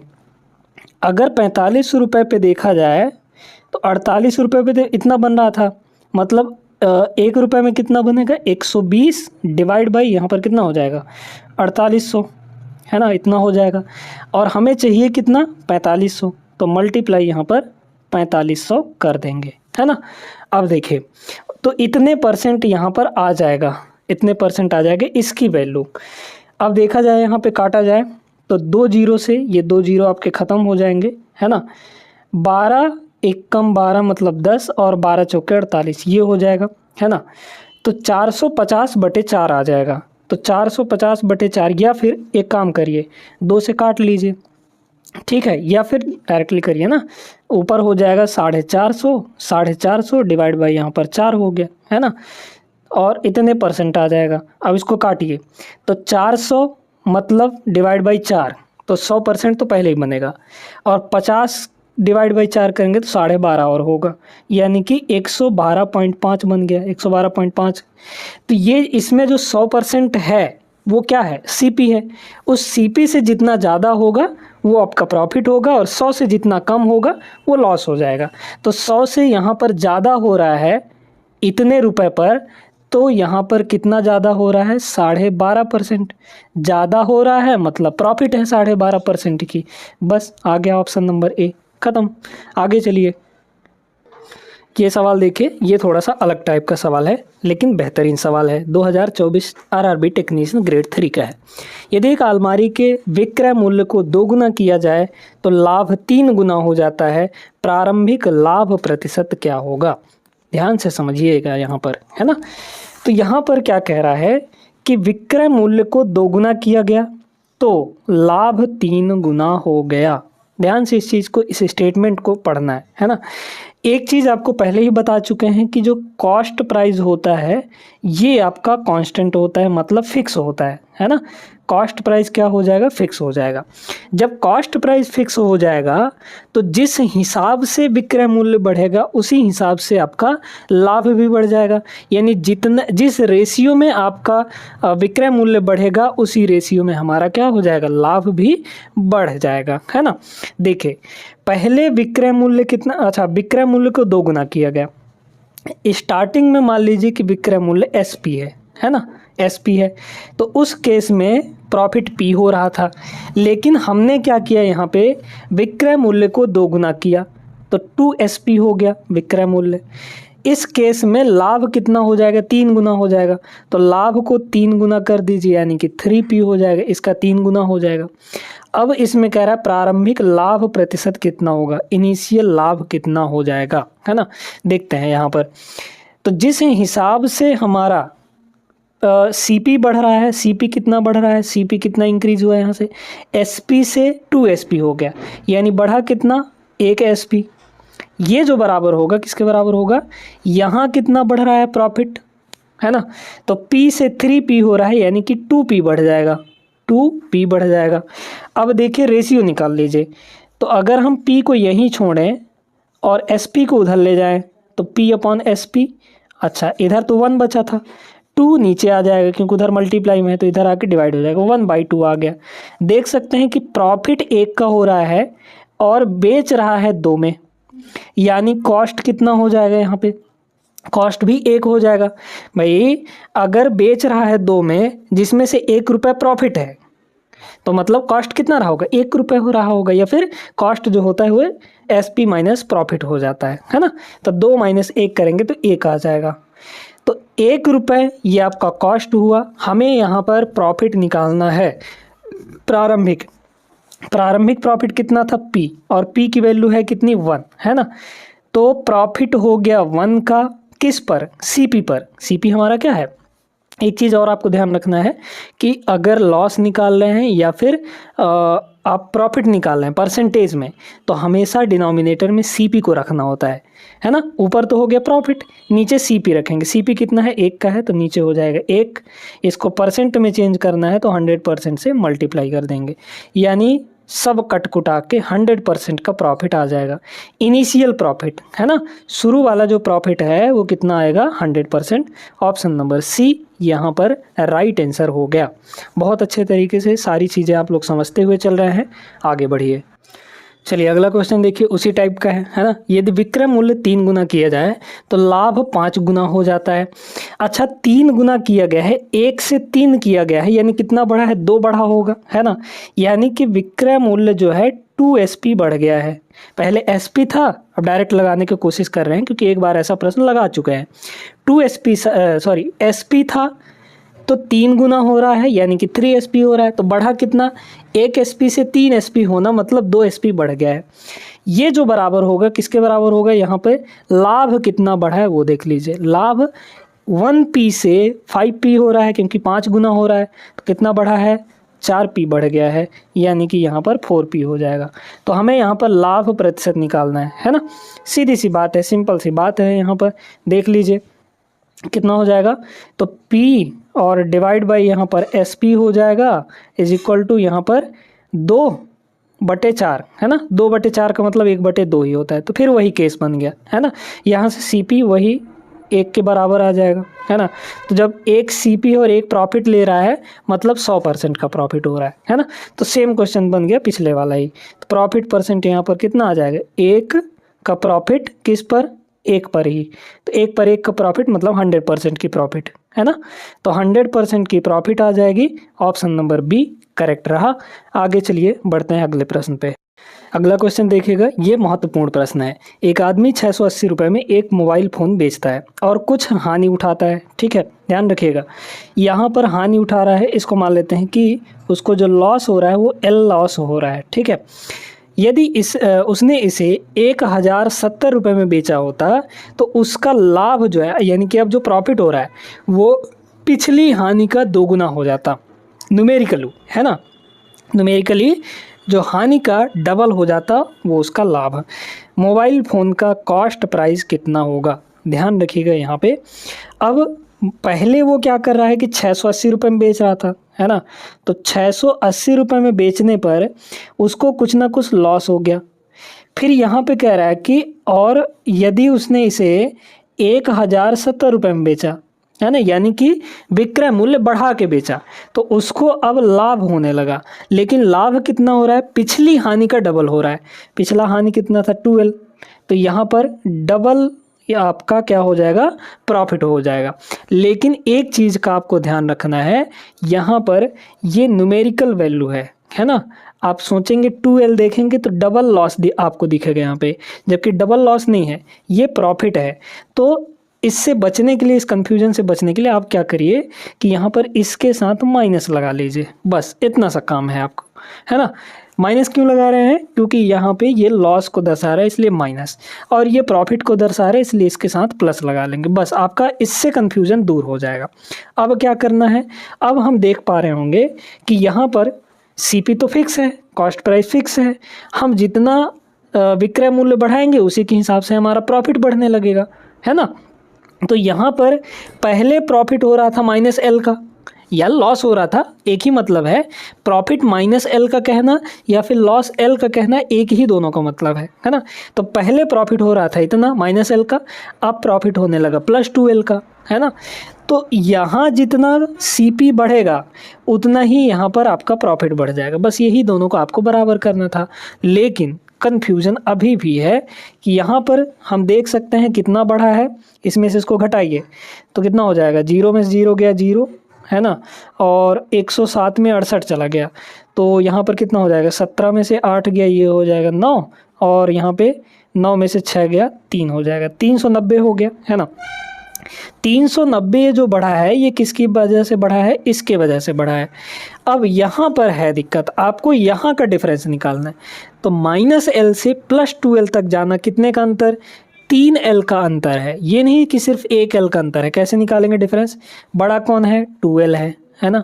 अगर 45 रुपये पे देखा जाए तो 48 रुपये पे तो इतना बन रहा था, मतलब 1 रुपये में कितना बनेगा, 120 डिवाइड बाई यहाँ पर कितना हो जाएगा 4800, है ना, इतना हो जाएगा। और हमें चाहिए कितना 4500, तो मल्टीप्लाई यहाँ पर 4500 कर देंगे, है ना। अब देखिए तो इतने परसेंट यहाँ पर आ जाएगा, इतने परसेंट आ जाएगा इसकी वैल्यू। अब देखा जाए यहाँ पे काटा जाए तो 2 जीरो से ये 2 जीरो आपके ख़त्म हो जाएंगे, है ना। 12 1 कम 12 मतलब 10 और 12 चौके 48, ये हो जाएगा, है ना। तो 450/4 आ जाएगा, तो 450/4, या फिर एक काम करिए 2 से काट लीजिए, ठीक है, या फिर डायरेक्टली करिए ना, ऊपर हो जाएगा 450 डिवाइड बाई यहाँ पर 4 हो गया, है ना, और इतने परसेंट आ जाएगा। अब इसको काटिए तो 400 मतलब डिवाइड बाई 4, तो 100% तो पहले ही बनेगा, और 50 डिवाइड बाई 4 करेंगे तो 12.5 और होगा, यानी कि 112.5 बन गया, 112.5। तो ये इसमें जो 100% है वो क्या है, सीपी है। उस सीपी से जितना ज़्यादा होगा वो आपका प्रॉफिट होगा, और 100 से जितना कम होगा वो लॉस हो जाएगा। तो 100 से यहाँ पर ज़्यादा हो रहा है इतने रुपए पर, तो यहाँ पर कितना ज़्यादा हो रहा है, 12.5% ज़्यादा हो रहा है, मतलब प्रॉफिट है 12.5% की। बस आ गया ऑप्शन नंबर ए, ख़त्म। आगे चलिए, ये सवाल देखिए, ये थोड़ा सा अलग टाइप का सवाल है लेकिन बेहतरीन सवाल है। 2024 आरआरबी टेक्नीशियन ग्रेड 3 का है। यदि एक अलमारी के विक्रय मूल्य को 2 गुना किया जाए तो लाभ 3 गुना हो जाता है, प्रारंभिक लाभ प्रतिशत क्या होगा? ध्यान से समझिएगा यहाँ पर, है ना। तो यहाँ पर क्या कह रहा है कि विक्रय मूल्य को 2 गुना किया गया तो लाभ 3 गुना हो गया। ध्यान से इस चीज़ को, इस स्टेटमेंट को पढ़ना है ना। एक चीज़ आपको पहले ही बता चुके हैं कि जो कॉस्ट प्राइस होता है ये आपका कांस्टेंट होता है, मतलब फिक्स होता है ना। कॉस्ट प्राइस क्या हो जाएगा? फिक्स हो जाएगा। जब कॉस्ट प्राइस फिक्स हो जाएगा तो जिस हिसाब से विक्रय मूल्य बढ़ेगा उसी हिसाब से आपका लाभ भी बढ़ जाएगा। यानी जिस रेशियो में आपका विक्रय मूल्य बढ़ेगा उसी रेशियो में हमारा क्या हो जाएगा? लाभ भी बढ़ जाएगा, है ना। देखिए पहले विक्रय मूल्य कितना, अच्छा विक्रय मूल्य को 2 गुना किया गया। स्टार्टिंग में मान लीजिए कि विक्रय मूल्य SP है ना, SP है, तो उस केस में प्रॉफिट P हो रहा था। लेकिन हमने क्या किया, यहाँ पे विक्रय मूल्य को 2 गुना किया तो 2SP हो गया विक्रय मूल्य। इस केस में लाभ कितना हो जाएगा? 3 गुना हो जाएगा। तो लाभ को 3 गुना कर दीजिए यानी कि 3P हो जाएगा, इसका 3 गुना हो जाएगा। अब इसमें कह रहा है प्रारंभिक लाभ प्रतिशत कितना होगा, इनिशियल लाभ कितना हो जाएगा, है ना। देखते हैं यहाँ पर। तो जिस हिसाब से हमारा CP बढ़ रहा है, CP कितना बढ़ रहा है, CP कितना इंक्रीज हुआ है यहाँ से, SP से 2SP हो गया, यानी बढ़ा कितना? 1 SP। ये जो बराबर होगा किसके बराबर होगा? यहाँ कितना बढ़ रहा है प्रॉफिट, है ना। तो P से 3P हो रहा है यानी कि 2P बढ़ जाएगा, 2P बढ़ जाएगा। अब देखिए रेशियो निकाल लीजिए। तो अगर हम P को यहीं छोड़ें और SP को उधर ले जाएं तो P/SP, अच्छा इधर तो 1 बचा था, 2 नीचे आ जाएगा क्योंकि उधर मल्टीप्लाई में है तो इधर आके डिवाइड हो जाएगा, 1/2 आ गया। देख सकते हैं कि प्रॉफिट 1 का हो रहा है और बेच रहा है 2 में, यानी कॉस्ट कितना हो जाएगा? यहाँ पे कॉस्ट भी 1 हो जाएगा। भाई अगर बेच रहा है 2 में जिसमें से 1 रुपये प्रॉफिट है तो मतलब कॉस्ट कितना रहा होगा? 1 रुपये हो रहा होगा, या फिर कॉस्ट जो होता है वो SP माइनस प्रॉफिट हो जाता है ना। तो 2 माइनस 1 करेंगे तो 1 आ जाएगा। तो 1 रुपये ये आपका कॉस्ट हुआ। हमें यहाँ पर प्रॉफिट निकालना है प्रारंभिक प्रॉफिट कितना था? P, और P की वैल्यू है कितनी? 1, है ना। तो प्रॉफिट हो गया 1 का, किस पर? CP पर। CP हमारा क्या है? एक चीज़ और आपको ध्यान रखना है कि अगर लॉस निकाल रहे हैं या फिर आप प्रॉफिट निकाल रहे हैं परसेंटेज में, तो हमेशा डिनोमिनेटर में CP को रखना होता है ना। ऊपर तो हो गया प्रॉफिट, नीचे CP रखेंगे। CP कितना है? 1 का है तो नीचे हो जाएगा 1। इसको परसेंट में चेंज करना है तो 100% से मल्टीप्लाई कर देंगे, यानी सब कट कुटा के 100% का प्रॉफिट आ जाएगा। इनिशियल प्रॉफिट, है ना, शुरू वाला जो प्रॉफिट है वो कितना आएगा? 100%। ऑप्शन नंबर C यहाँ पर राइट आंसर हो गया। बहुत अच्छे तरीके से सारी चीज़ें आप लोग समझते हुए चल रहे हैं, आगे बढ़िए। चलिए अगला क्वेश्चन देखिए, उसी टाइप का है ना। यदि विक्रय मूल्य 3 गुना किया जाए तो लाभ 5 गुना हो जाता है। अच्छा 3 गुना किया गया है, 1 से 3 किया गया है, यानी कितना बढ़ा है? 2 बढ़ा होगा, है ना। यानी कि विक्रय मूल्य जो है 2SP बढ़ गया है। पहले SP था, अब डायरेक्ट लगाने की कोशिश कर रहे हैं क्योंकि एक बार ऐसा प्रश्न लगा चुके हैं। 2SP सॉरी SP था तो 3 गुना हो रहा है यानी कि 3SP हो रहा है। तो बढ़ा कितना? 1 SP से 3 SP होना मतलब 2 SP बढ़ गया है। ये जो बराबर होगा किसके बराबर होगा? यहाँ पे लाभ कितना बढ़ा है वो देख लीजिए। लाभ 1P से 5P हो रहा है क्योंकि 5 गुना हो रहा है, तो कितना बढ़ा है? 4P बढ़ गया है, यानी कि यहाँ पर 4P हो जाएगा। तो हमें यहाँ पर लाभ प्रतिशत निकालना है ना। सीधी सी बात है, सिंपल सी बात है। यहाँ पर देख लीजिए कितना हो जाएगा, तो P और डिवाइड बाई यहाँ पर SP हो जाएगा इज इक्वल टू यहाँ पर 2/4, है ना। 2/4 का मतलब 1/2 ही होता है, तो फिर वही केस बन गया, है ना। यहाँ से CP वही 1 के बराबर आ जाएगा, है ना। तो जब 1 CP और 1 प्रॉफिट ले रहा है मतलब 100% का प्रॉफिट हो रहा है ना। तो सेम क्वेश्चन बन गया पिछले वाला ही। तो प्रॉफिट परसेंट यहाँ पर कितना आ जाएगा? 1 का प्रॉफिट किस पर? 1 पर ही। तो 1 पर 1 का प्रॉफिट मतलब 100% की प्रॉफिट, है ना। तो 100% की प्रॉफिट आ जाएगी। ऑप्शन नंबर B करेक्ट रहा। आगे चलिए बढ़ते हैं अगले प्रश्न पे। अगला क्वेश्चन देखिएगा, ये महत्वपूर्ण प्रश्न है। एक आदमी 680 रुपये में एक मोबाइल फ़ोन बेचता है और कुछ हानि उठाता है। ठीक है, ध्यान रखिएगा, यहाँ पर हानि उठा रहा है, इसको मान लेते हैं कि उसको जो लॉस हो रहा है वो एल लॉस हो रहा है। ठीक है, यदि उसने इसे 1070 रुपये में बेचा होता तो उसका लाभ जो है, यानी कि अब जो प्रॉफिट हो रहा है वो पिछली हानि का दोगुना हो जाता। न्यूमेरिकली है ना, न्यूमेरिकली जो हानि का डबल हो जाता वो उसका लाभ। मोबाइल फ़ोन का कॉस्ट प्राइस कितना होगा, ध्यान रखिएगा यहाँ पे। अब पहले वो क्या कर रहा है कि 680 रुपये में बेच रहा था, है ना, तो 680 रुपये में बेचने पर उसको कुछ ना कुछ लॉस हो गया। फिर यहाँ पे कह रहा है कि और यदि उसने इसे 1070 रुपये में बेचा, है ना, यानी कि विक्रय मूल्य बढ़ा के बेचा, तो उसको अब लाभ होने लगा। लेकिन लाभ कितना हो रहा है, पिछली हानि का डबल हो रहा है। पिछला हानि कितना था, 12, तो यहाँ पर डबल या आपका क्या हो जाएगा, प्रॉफिट हो जाएगा। लेकिन एक चीज़ का आपको ध्यान रखना है, यहाँ पर ये न्यूमेरिकल वैल्यू है ना। आप सोचेंगे 2L देखेंगे तो डबल लॉस आपको दिखेगा यहाँ पे, जबकि डबल लॉस नहीं है, ये प्रॉफिट है। तो इससे बचने के लिए, इस कंफ्यूजन से बचने के लिए आप क्या करिए कि यहाँ पर इसके साथ माइनस लगा लीजिए, बस इतना सा काम है आपको, है ना। माइनस क्यों लगा रहे हैं, क्योंकि यहाँ पे ये लॉस को दर्शा रहा है इसलिए माइनस, और ये प्रॉफिट को दर्शा रहा है इसलिए इसके साथ प्लस लगा लेंगे, बस आपका इससे कंफ्यूजन दूर हो जाएगा। अब क्या करना है, अब हम देख पा रहे होंगे कि यहाँ पर सीपी तो फिक्स है, कॉस्ट प्राइस फिक्स है, हम जितना विक्रय मूल्य बढ़ाएंगे उसी के हिसाब से हमारा प्रॉफिट बढ़ने लगेगा, है ना। तो यहाँ पर पहले प्रॉफिट हो रहा था माइनस एल का, या लॉस हो रहा था, एक ही मतलब है। प्रॉफिट माइनस एल का कहना या फिर लॉस एल का कहना एक ही, दोनों का मतलब है ना। तो पहले प्रॉफिट हो रहा था इतना माइनस एल का, अब प्रॉफिट होने लगा प्लस 2L का, है ना। तो यहाँ जितना सीपी बढ़ेगा उतना ही यहाँ पर आपका प्रॉफिट बढ़ जाएगा, बस यही दोनों को आपको बराबर करना था। लेकिन कन्फ्यूज़न अभी भी है कि यहाँ पर हम देख सकते हैं कितना बढ़ा है, इसमें से इसको घटाइए तो कितना हो जाएगा, 0 में से 0 गया 0, है ना, और 107 में 68 चला गया, तो यहाँ पर कितना हो जाएगा, 17 में से 8 गया, ये हो जाएगा 9, और यहाँ पे 9 में से 6 गया 3 हो जाएगा, 390 हो गया, है ना। 390 जो बढ़ा है ये किसकी वजह से बढ़ा है, इसके वजह से बढ़ा है। अब यहाँ पर है दिक्कत, आपको यहाँ का डिफरेंस निकालना है। तो माइनस एल से प्लस 2L तक जाना कितने का अंतर, 3L का अंतर है, ये नहीं कि सिर्फ 1L का अंतर है। कैसे निकालेंगे डिफरेंस, बड़ा कौन है, 2L है ना,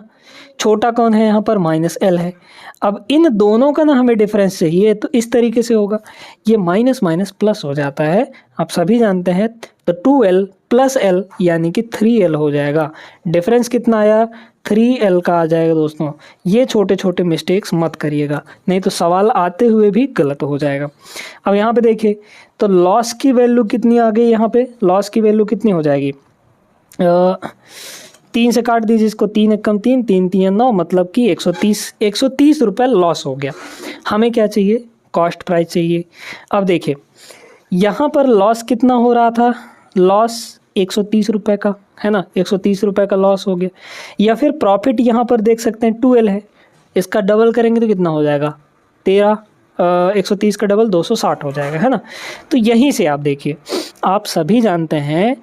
छोटा कौन है यहाँ पर, माइनस एल है। अब इन दोनों का ना हमें डिफरेंस चाहिए, तो इस तरीके से होगा, ये माइनस माइनस प्लस हो जाता है, आप सभी जानते हैं। तो 2L प्लस L यानी कि 3L हो जाएगा। डिफरेंस कितना आया, 3L का आ जाएगा दोस्तों। ये छोटे छोटे मिस्टेक्स मत करिएगा, नहीं तो सवाल आते हुए भी गलत हो जाएगा। अब यहाँ पे देखिए, तो लॉस की वैल्यू कितनी आ गई, यहाँ पे लॉस की वैल्यू कितनी हो जाएगी, 3 से काट दीजिए इसको, 3 एकम 3, 3 3 9, मतलब कि 130 रुपये लॉस हो गया। हमें क्या चाहिए, कॉस्ट प्राइस चाहिए। अब देखिए यहाँ पर लॉस कितना हो रहा था, लॉस 130 रुपये का, है ना, 130 रुपये का लॉस हो गया। या फिर प्रॉफिट यहाँ पर देख सकते हैं 2L है, इसका डबल करेंगे तो कितना हो जाएगा, 13, 130 का डबल 260 हो जाएगा, है ना। तो यहीं से आप देखिए, आप सभी जानते हैं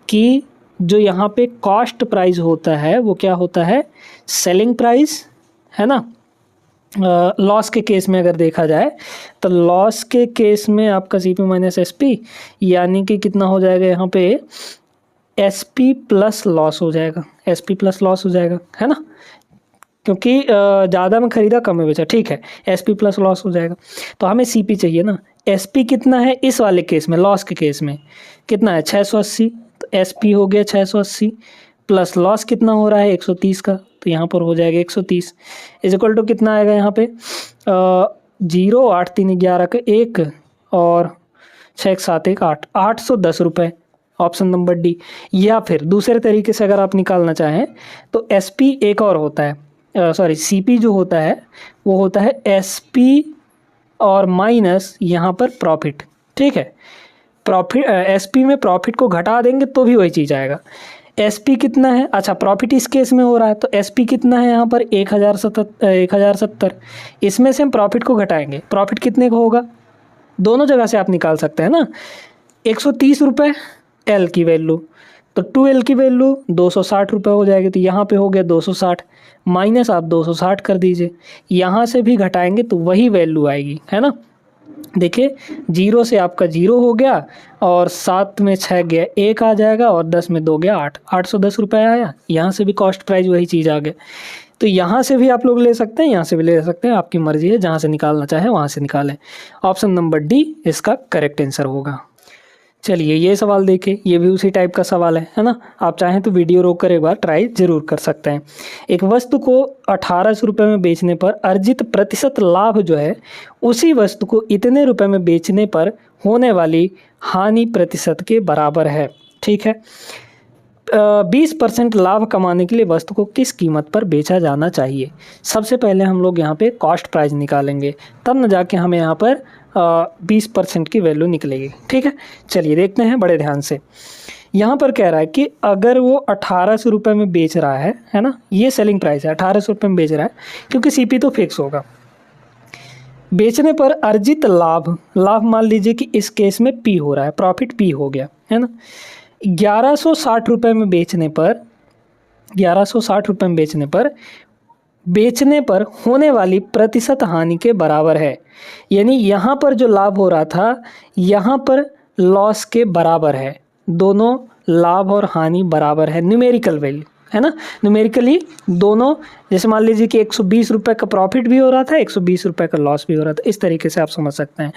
कि जो यहाँ पे कॉस्ट प्राइस होता है वो क्या होता है, सेलिंग प्राइस, है ना। लॉस के केस में अगर देखा जाए तो लॉस के केस में आपका सीपी माइनस एसपी, यानी कि कितना हो जाएगा यहाँ पे, एसपी प्लस लॉस हो जाएगा, एसपी प्लस लॉस हो जाएगा, है ना, क्योंकि ज़्यादा में खरीदा कम में बेचा, ठीक है, एसपी प्लस लॉस हो जाएगा। तो हमें सीपी चाहिए ना, एसपी कितना है इस वाले केस में, लॉस के केस में कितना है, 680, तो एसपी हो गया 680 प्लस लॉस कितना हो रहा है 130 का, तो यहाँ पर हो जाएगा 130 इज इक्वल टू कितना आएगा यहाँ पे, 0 8 3 11 का 1 और 6 7 1 8, 810 रुपये, ऑप्शन नंबर डी। या फिर दूसरे तरीके से अगर आप निकालना चाहें तो एसपी एक और होता है, सॉरी सीपी जो होता है वो होता है एसपी और माइनस यहाँ पर प्रॉफिट, ठीक है। प्रॉफिट एसपी में प्रॉफिट को घटा देंगे तो भी वही चीज़ आएगा। एसपी कितना है, अच्छा प्रॉफिट इस केस में हो रहा है तो एसपी कितना है यहाँ पर 1070। इसमें से हम प्रॉफिट को घटाएंगे, प्रॉफिट कितने का होगा, दोनों जगह से आप निकाल सकते हैं ना। 130 रुपये एल की वैल्यू, तो 2L की वैल्यू 260 रुपये हो जाएगी, तो यहाँ पे हो गया 260 माइनस आप 260 कर दीजिए, यहाँ से भी घटाएंगे तो वही वैल्यू आएगी, है ना। देखिए 0 से आपका 0 हो गया और 7 में 6 गया 1 आ जाएगा और 10 में 2 गया 8, 810 रुपये आया। यहाँ से भी कॉस्ट प्राइस वही चीज़ आ गया। तो यहाँ से भी आप लोग ले सकते हैं, यहाँ से भी ले सकते हैं, आपकी मर्जी है, जहाँ से निकालना चाहे वहाँ से निकालें। ऑप्शन नंबर डी इसका करेक्ट आंसर होगा। चलिए ये सवाल देखिए, ये भी उसी टाइप का सवाल है ना। आप चाहें तो वीडियो रोक कर एक बार ट्राई जरूर कर सकते हैं। एक वस्तु को 1800 रुपये में बेचने पर अर्जित प्रतिशत लाभ जो है उसी वस्तु को इतने रुपए में बेचने पर होने वाली हानि प्रतिशत के बराबर है। ठीक है, 20% लाभ कमाने के लिए वस्तु को किस कीमत पर बेचा जाना चाहिए। सबसे पहले हम लोग यहाँ पे कॉस्ट प्राइस निकालेंगे, तब न जाके हमें यहाँ पर 20% की वैल्यू निकलेगी। ठीक है, चलिए देखते हैं बड़े ध्यान से। यहाँ पर कह रहा है कि अगर वो 1800 रुपये में बेच रहा है ना, ये सेलिंग प्राइस है, 1800 रुपये में बेच रहा है, क्योंकि सीपी तो फिक्स होगा। बेचने पर अर्जित लाभ मान लीजिए कि इस केस में पी हो रहा है, प्रॉफिट पी हो गया, है ना। 1160 रुपये में बेचने पर 1160 रुपये में बेचने पर होने वाली प्रतिशत हानि के बराबर है। यानी यहाँ पर जो लाभ हो रहा था यहाँ पर लॉस के बराबर है। दोनों लाभ और हानि बराबर है, न्यूमेरिकल वैल्यू, है ना। न्यूमेरिकली दोनों, जैसे मान लीजिए कि 120 रुपये का प्रॉफिट भी हो रहा था, 120 रुपये का लॉस भी हो रहा था, इस तरीके से आप समझ सकते हैं।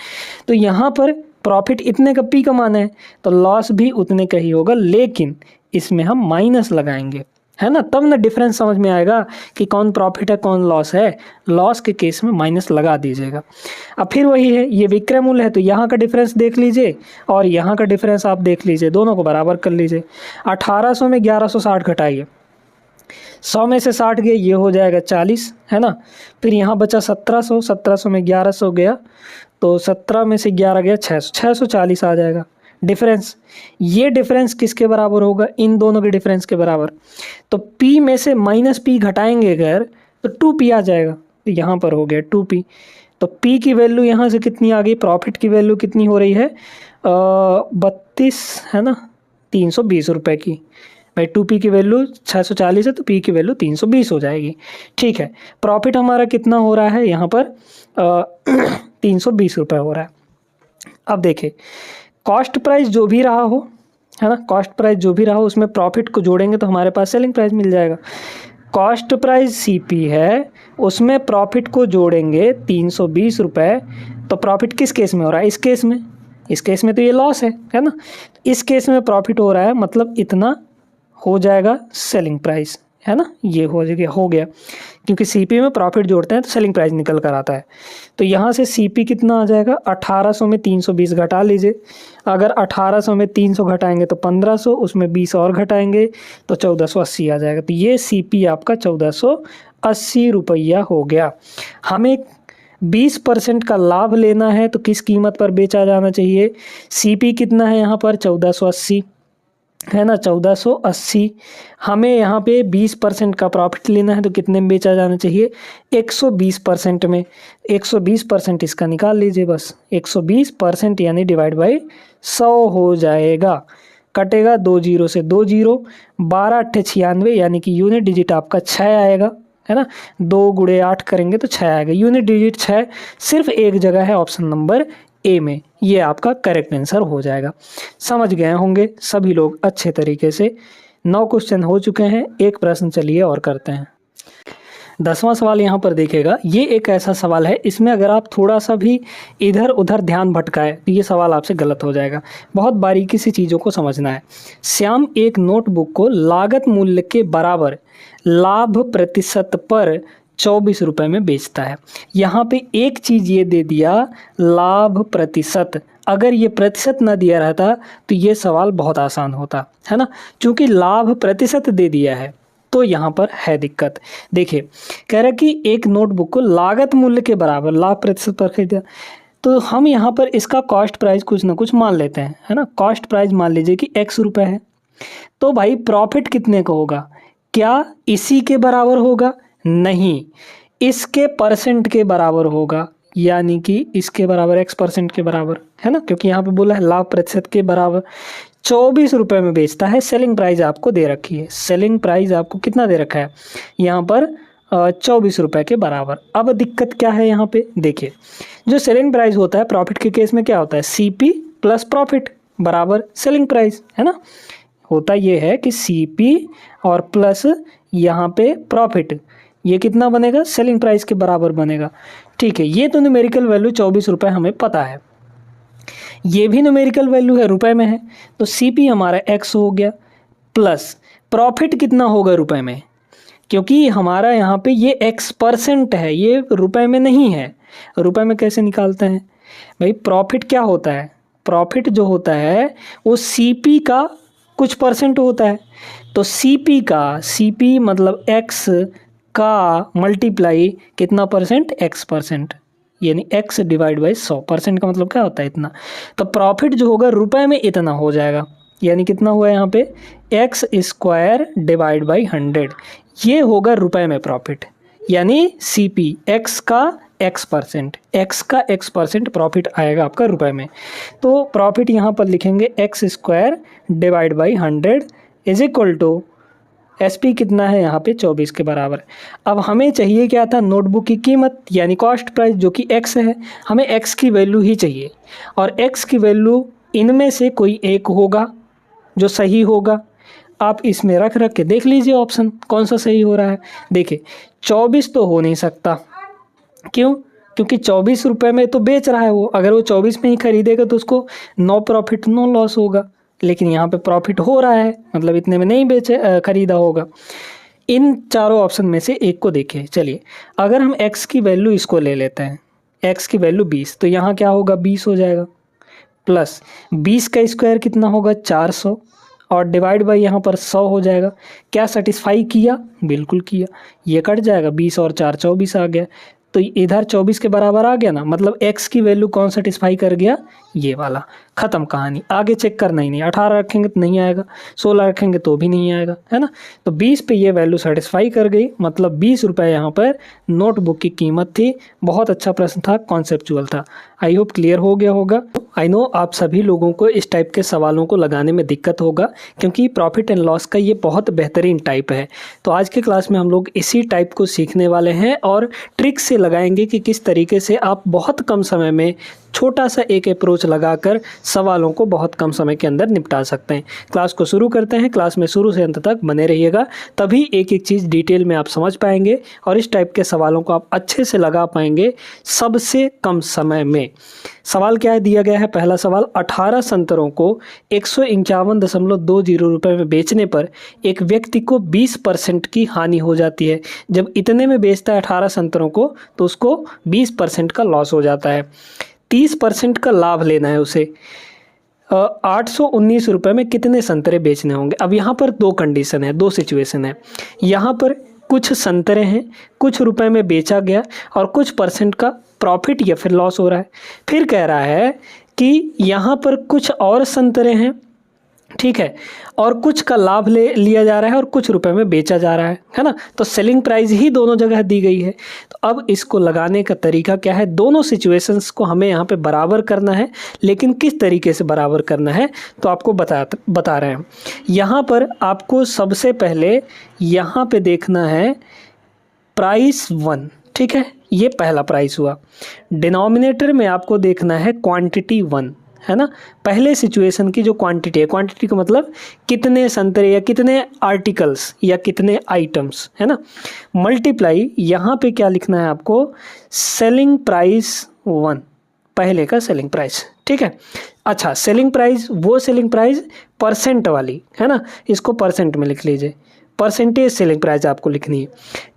तो यहाँ पर प्रॉफिट इतने का पी कमाना है तो लॉस भी उतने का ही होगा, लेकिन इसमें हम माइनस लगाएंगे, है ना, तब ना डिफरेंस समझ में आएगा कि कौन प्रॉफिट है कौन लॉस है। लॉस के केस में माइनस लगा दीजिएगा। अब फिर वही है, ये विक्रय मूल्य है तो यहाँ का डिफरेंस देख लीजिए और यहाँ का डिफरेंस आप देख लीजिए, दोनों को बराबर कर लीजिए। 1800 में 1160 घटाइए, 100 में से 60 गए, ये हो जाएगा 40, है ना। फिर यहाँ बचा 1700, 1700 में 1100 गया तो 17 में से 11 गया 600, 640 आ जाएगा डिफरेंस। ये डिफरेंस किसके बराबर होगा, इन दोनों के डिफरेंस के बराबर। तो P में से माइनस P घटाएंगे अगर तो 2P आ जाएगा, तो यहाँ पर हो गया 2P। तो P की वैल्यू यहाँ से कितनी आ गई, प्रॉफिट की वैल्यू कितनी हो रही है 32, है ना, 320 रुपये की। भाई 2P की वैल्यू 640 है तो P की वैल्यू 320 हो जाएगी। ठीक है, प्रॉफिट हमारा कितना हो रहा है यहाँ पर 320 रुपये हो रहा है। अब देखिए कॉस्ट प्राइस जो भी रहा हो, है ना, कॉस्ट प्राइस जो भी रहा हो उसमें प्रॉफिट को जोड़ेंगे तो हमारे पास सेलिंग प्राइस मिल जाएगा। कॉस्ट प्राइस सीपी है, उसमें प्रॉफिट को जोड़ेंगे 320 रुपये, तो प्रॉफिट किस केस में हो रहा है, इस केस में। इस केस में तो ये लॉस है ना। इस केस में प्रॉफिट हो रहा है, मतलब इतना हो जाएगा सेलिंग प्राइस, है ना। ये हो गया क्योंकि सीपी में प्रॉफिट जोड़ते हैं तो सेलिंग प्राइस निकल कर आता है। तो यहाँ से सीपी कितना आ जाएगा, 1800 में 320 घटा लीजिए। अगर 1800 में 300 घटाएंगे तो 1500, उसमें 20 और घटाएंगे तो 1480 आ जाएगा। तो ये सीपी आपका 1480 रुपया हो गया। हमें 20% का लाभ लेना है तो किस कीमत पर बेचा जाना चाहिए, सीपी कितना है यहाँ पर 1480, है ना, 1480। हमें यहाँ पे 20% का प्रॉफिट लेना है तो कितने में बेचा जाना चाहिए, 120% में। 120% इसका निकाल लीजिए बस, 120% यानी डिवाइड बाई 100 हो जाएगा। कटेगा 2 जीरो से 2 जीरो, 12 8 96 यानी कि यूनिट डिजिट आपका 6 आएगा, है ना। 2 गुणे 8 करेंगे तो 6 आएगा। यूनिट डिजिट 6 सिर्फ एक जगह है, ऑप्शन नंबर ए में। ये आपका करेक्ट आंसर हो जाएगा। समझ गए होंगे सभी लोग अच्छे तरीके से। 9 क्वेश्चन हो चुके हैं, एक प्रश्न चलिए और करते हैं। 10वां सवाल यहाँ पर देखिएगा। ये एक ऐसा सवाल है, इसमें अगर आप थोड़ा सा भी इधर उधर ध्यान भटकाए तो ये सवाल आपसे गलत हो जाएगा। बहुत बारीकी से चीज़ों को समझना है। श्याम एक नोटबुक को लागत मूल्य के बराबर लाभ प्रतिशत पर 24 रुपये में बेचता है। यहाँ पे एक चीज़ ये दे दिया, लाभ प्रतिशत। अगर ये प्रतिशत ना दिया रहता तो ये सवाल बहुत आसान होता, है ना। चूँकि लाभ प्रतिशत दे दिया है तो यहाँ पर है दिक्कत। देखिए कह रहा है कि एक नोटबुक को लागत मूल्य के बराबर लाभ प्रतिशत पर खरीदा, तो हम यहाँ पर इसका कॉस्ट प्राइस कुछ ना कुछ मान लेते हैं, है ना। कॉस्ट प्राइस मान लीजिए कि x रुपये है, तो भाई प्रॉफिट कितने का होगा? क्या इसी के बराबर होगा? नहीं, इसके परसेंट के बराबर होगा, यानी कि इसके बराबर x% के बराबर, है ना, क्योंकि यहाँ पे बोला है लाभ प्रतिशत के बराबर। 24 रुपये में बेचता है, सेलिंग प्राइस आपको दे रखी है। सेलिंग प्राइस आपको कितना दे रखा है यहाँ पर? 24 रुपये के बराबर। अब दिक्कत क्या है यहाँ पे? देखिए, जो सेलिंग प्राइस होता है प्रॉफिट के केस में क्या होता है? CP प्लस प्रॉफिट बराबर सेलिंग प्राइस, है ना। होता ये है कि CP और प्लस यहाँ पे प्रॉफिट, ये कितना बनेगा? सेलिंग प्राइस के बराबर बनेगा। ठीक है, ये तो न्यूमेरिकल वैल्यू 24 रुपये हमें पता है, ये भी न्यूमेरिकल वैल्यू है, रुपए में है, तो CP हमारा x हो गया, प्लस प्रॉफिट कितना होगा रुपए में, क्योंकि हमारा यहाँ पे ये x% है, ये रुपए में नहीं है। रुपए में कैसे निकालते हैं भाई? प्रॉफिट क्या होता है? प्रॉफिट जो होता है वो CP का कुछ परसेंट होता है, तो CP मतलब x का मल्टीप्लाई कितना परसेंट? x%, यानी x डिवाइड बाई 100%। का मतलब क्या होता है? इतना। तो प्रॉफिट जो होगा रुपए में इतना हो जाएगा, यानी कितना हुआ यहाँ पे? x² डिवाइड बाई 100, ये होगा रुपए में प्रॉफिट, यानी CP x का x% प्रॉफिट आएगा आपका रुपए में। तो प्रॉफिट यहाँ पर लिखेंगे x² divide by 100 is equal to SP कितना है यहाँ पे? 24 के बराबर। अब हमें चाहिए क्या था? नोटबुक की कीमत, यानी कॉस्ट प्राइस, जो कि x है। हमें x की वैल्यू ही चाहिए, और x की वैल्यू इनमें से कोई एक होगा जो सही होगा। आप इसमें रख के देख लीजिए ऑप्शन कौन सा सही हो रहा है। देखिए, 24 तो हो नहीं सकता, क्यों? क्योंकि 24 रुपये में तो बेच रहा है वो, अगर वो 24 में ही खरीदेगा तो उसको नो प्रॉफिट नो लॉस होगा, लेकिन यहाँ पे प्रॉफिट हो रहा है, मतलब इतने में नहीं खरीदा होगा। इन चारों ऑप्शन में से एक को देखिए। चलिए, अगर हम x की वैल्यू इसको ले लेते हैं, x की वैल्यू 20, तो यहाँ क्या होगा? 20 हो जाएगा, प्लस 20 का स्क्वायर कितना होगा? 400, और डिवाइड बाई यहाँ पर 100 हो जाएगा। क्या सेटिस्फाई किया? बिल्कुल किया। ये कट जाएगा, 20 और 4 24 आ गया, तो इधर 24 के बराबर आ गया ना, मतलब x की वैल्यू कौन सेटिस्फाई कर गया? ये वाला। ख़त्म कहानी, आगे चेक करना ही नहीं। 18 रखेंगे तो नहीं आएगा, 16 रखेंगे तो भी नहीं आएगा, है ना। तो 20 पे ये वैल्यू सेटिस्फाई कर गई, मतलब 20 रुपये यहाँ पर नोटबुक की कीमत थी। बहुत अच्छा प्रश्न था, कॉन्सेप्चुअल था। आई होप क्लियर हो गया होगा। आई नो आप सभी लोगों को इस टाइप के सवालों को लगाने में दिक्कत होगा, क्योंकि प्रॉफिट एंड लॉस का ये बहुत बेहतरीन टाइप है। तो आज के क्लास में हम लोग इसी टाइप को सीखने वाले हैं और ट्रिक से लगाएंगे कि किस तरीके से आप बहुत कम समय में छोटा सा एक अप्रोच लगाकर सवालों को बहुत कम समय के अंदर निपटा सकते हैं। क्लास को शुरू करते हैं। क्लास में शुरू से अंत तक बने रहिएगा, तभी एक एक चीज़ डिटेल में आप समझ पाएंगे और इस टाइप के सवालों को आप अच्छे से लगा पाएंगे सबसे कम समय में। सवाल क्या है दिया गया है? पहला सवाल, 18 संतरों को 151.20 रुपये में बेचने पर एक व्यक्ति को 20% की हानि हो जाती है। जब इतने में बेचता है 18 संतरों को, तो उसको 20% का लॉस हो जाता है। 30% का लाभ लेना है उसे। 819 रुपये में कितने संतरे बेचने होंगे? अब यहाँ पर दो कंडीशन है, दो सिचुएशन है। यहाँ पर कुछ संतरे हैं, कुछ रुपए में बेचा गया और कुछ परसेंट का प्रॉफिट या फिर लॉस हो रहा है। फिर कह रहा है कि यहाँ पर कुछ और संतरे हैं, ठीक है, और कुछ का लाभ लिया जा रहा है और कुछ रुपए में बेचा जा रहा है ना। तो सेलिंग प्राइस ही दोनों जगह दी गई है। तो अब इसको लगाने का तरीका क्या है? दोनों सिचुएशंस को हमें यहाँ पे बराबर करना है, लेकिन किस तरीके से बराबर करना है तो आपको बता रहे हैं। यहाँ पर आपको सबसे पहले यहाँ पे देखना है प्राइस 1, ठीक है, ये पहला प्राइस हुआ। डिनोमिनेटर में आपको देखना है क्वांटिटी 1, है ना। पहले सिचुएशन की जो क्वांटिटी है, क्वांटिटी का मतलब कितने संतरे या कितने आर्टिकल्स या कितने आइटम्स, है ना। मल्टीप्लाई यहाँ पे क्या लिखना है आपको? सेलिंग प्राइस 1, पहले का सेलिंग प्राइस, ठीक है। अच्छा, सेलिंग प्राइस, वो सेलिंग प्राइस परसेंट वाली, है ना, इसको परसेंट में लिख लीजिए। परसेंटेज सेलिंग प्राइस आपको लिखनी है,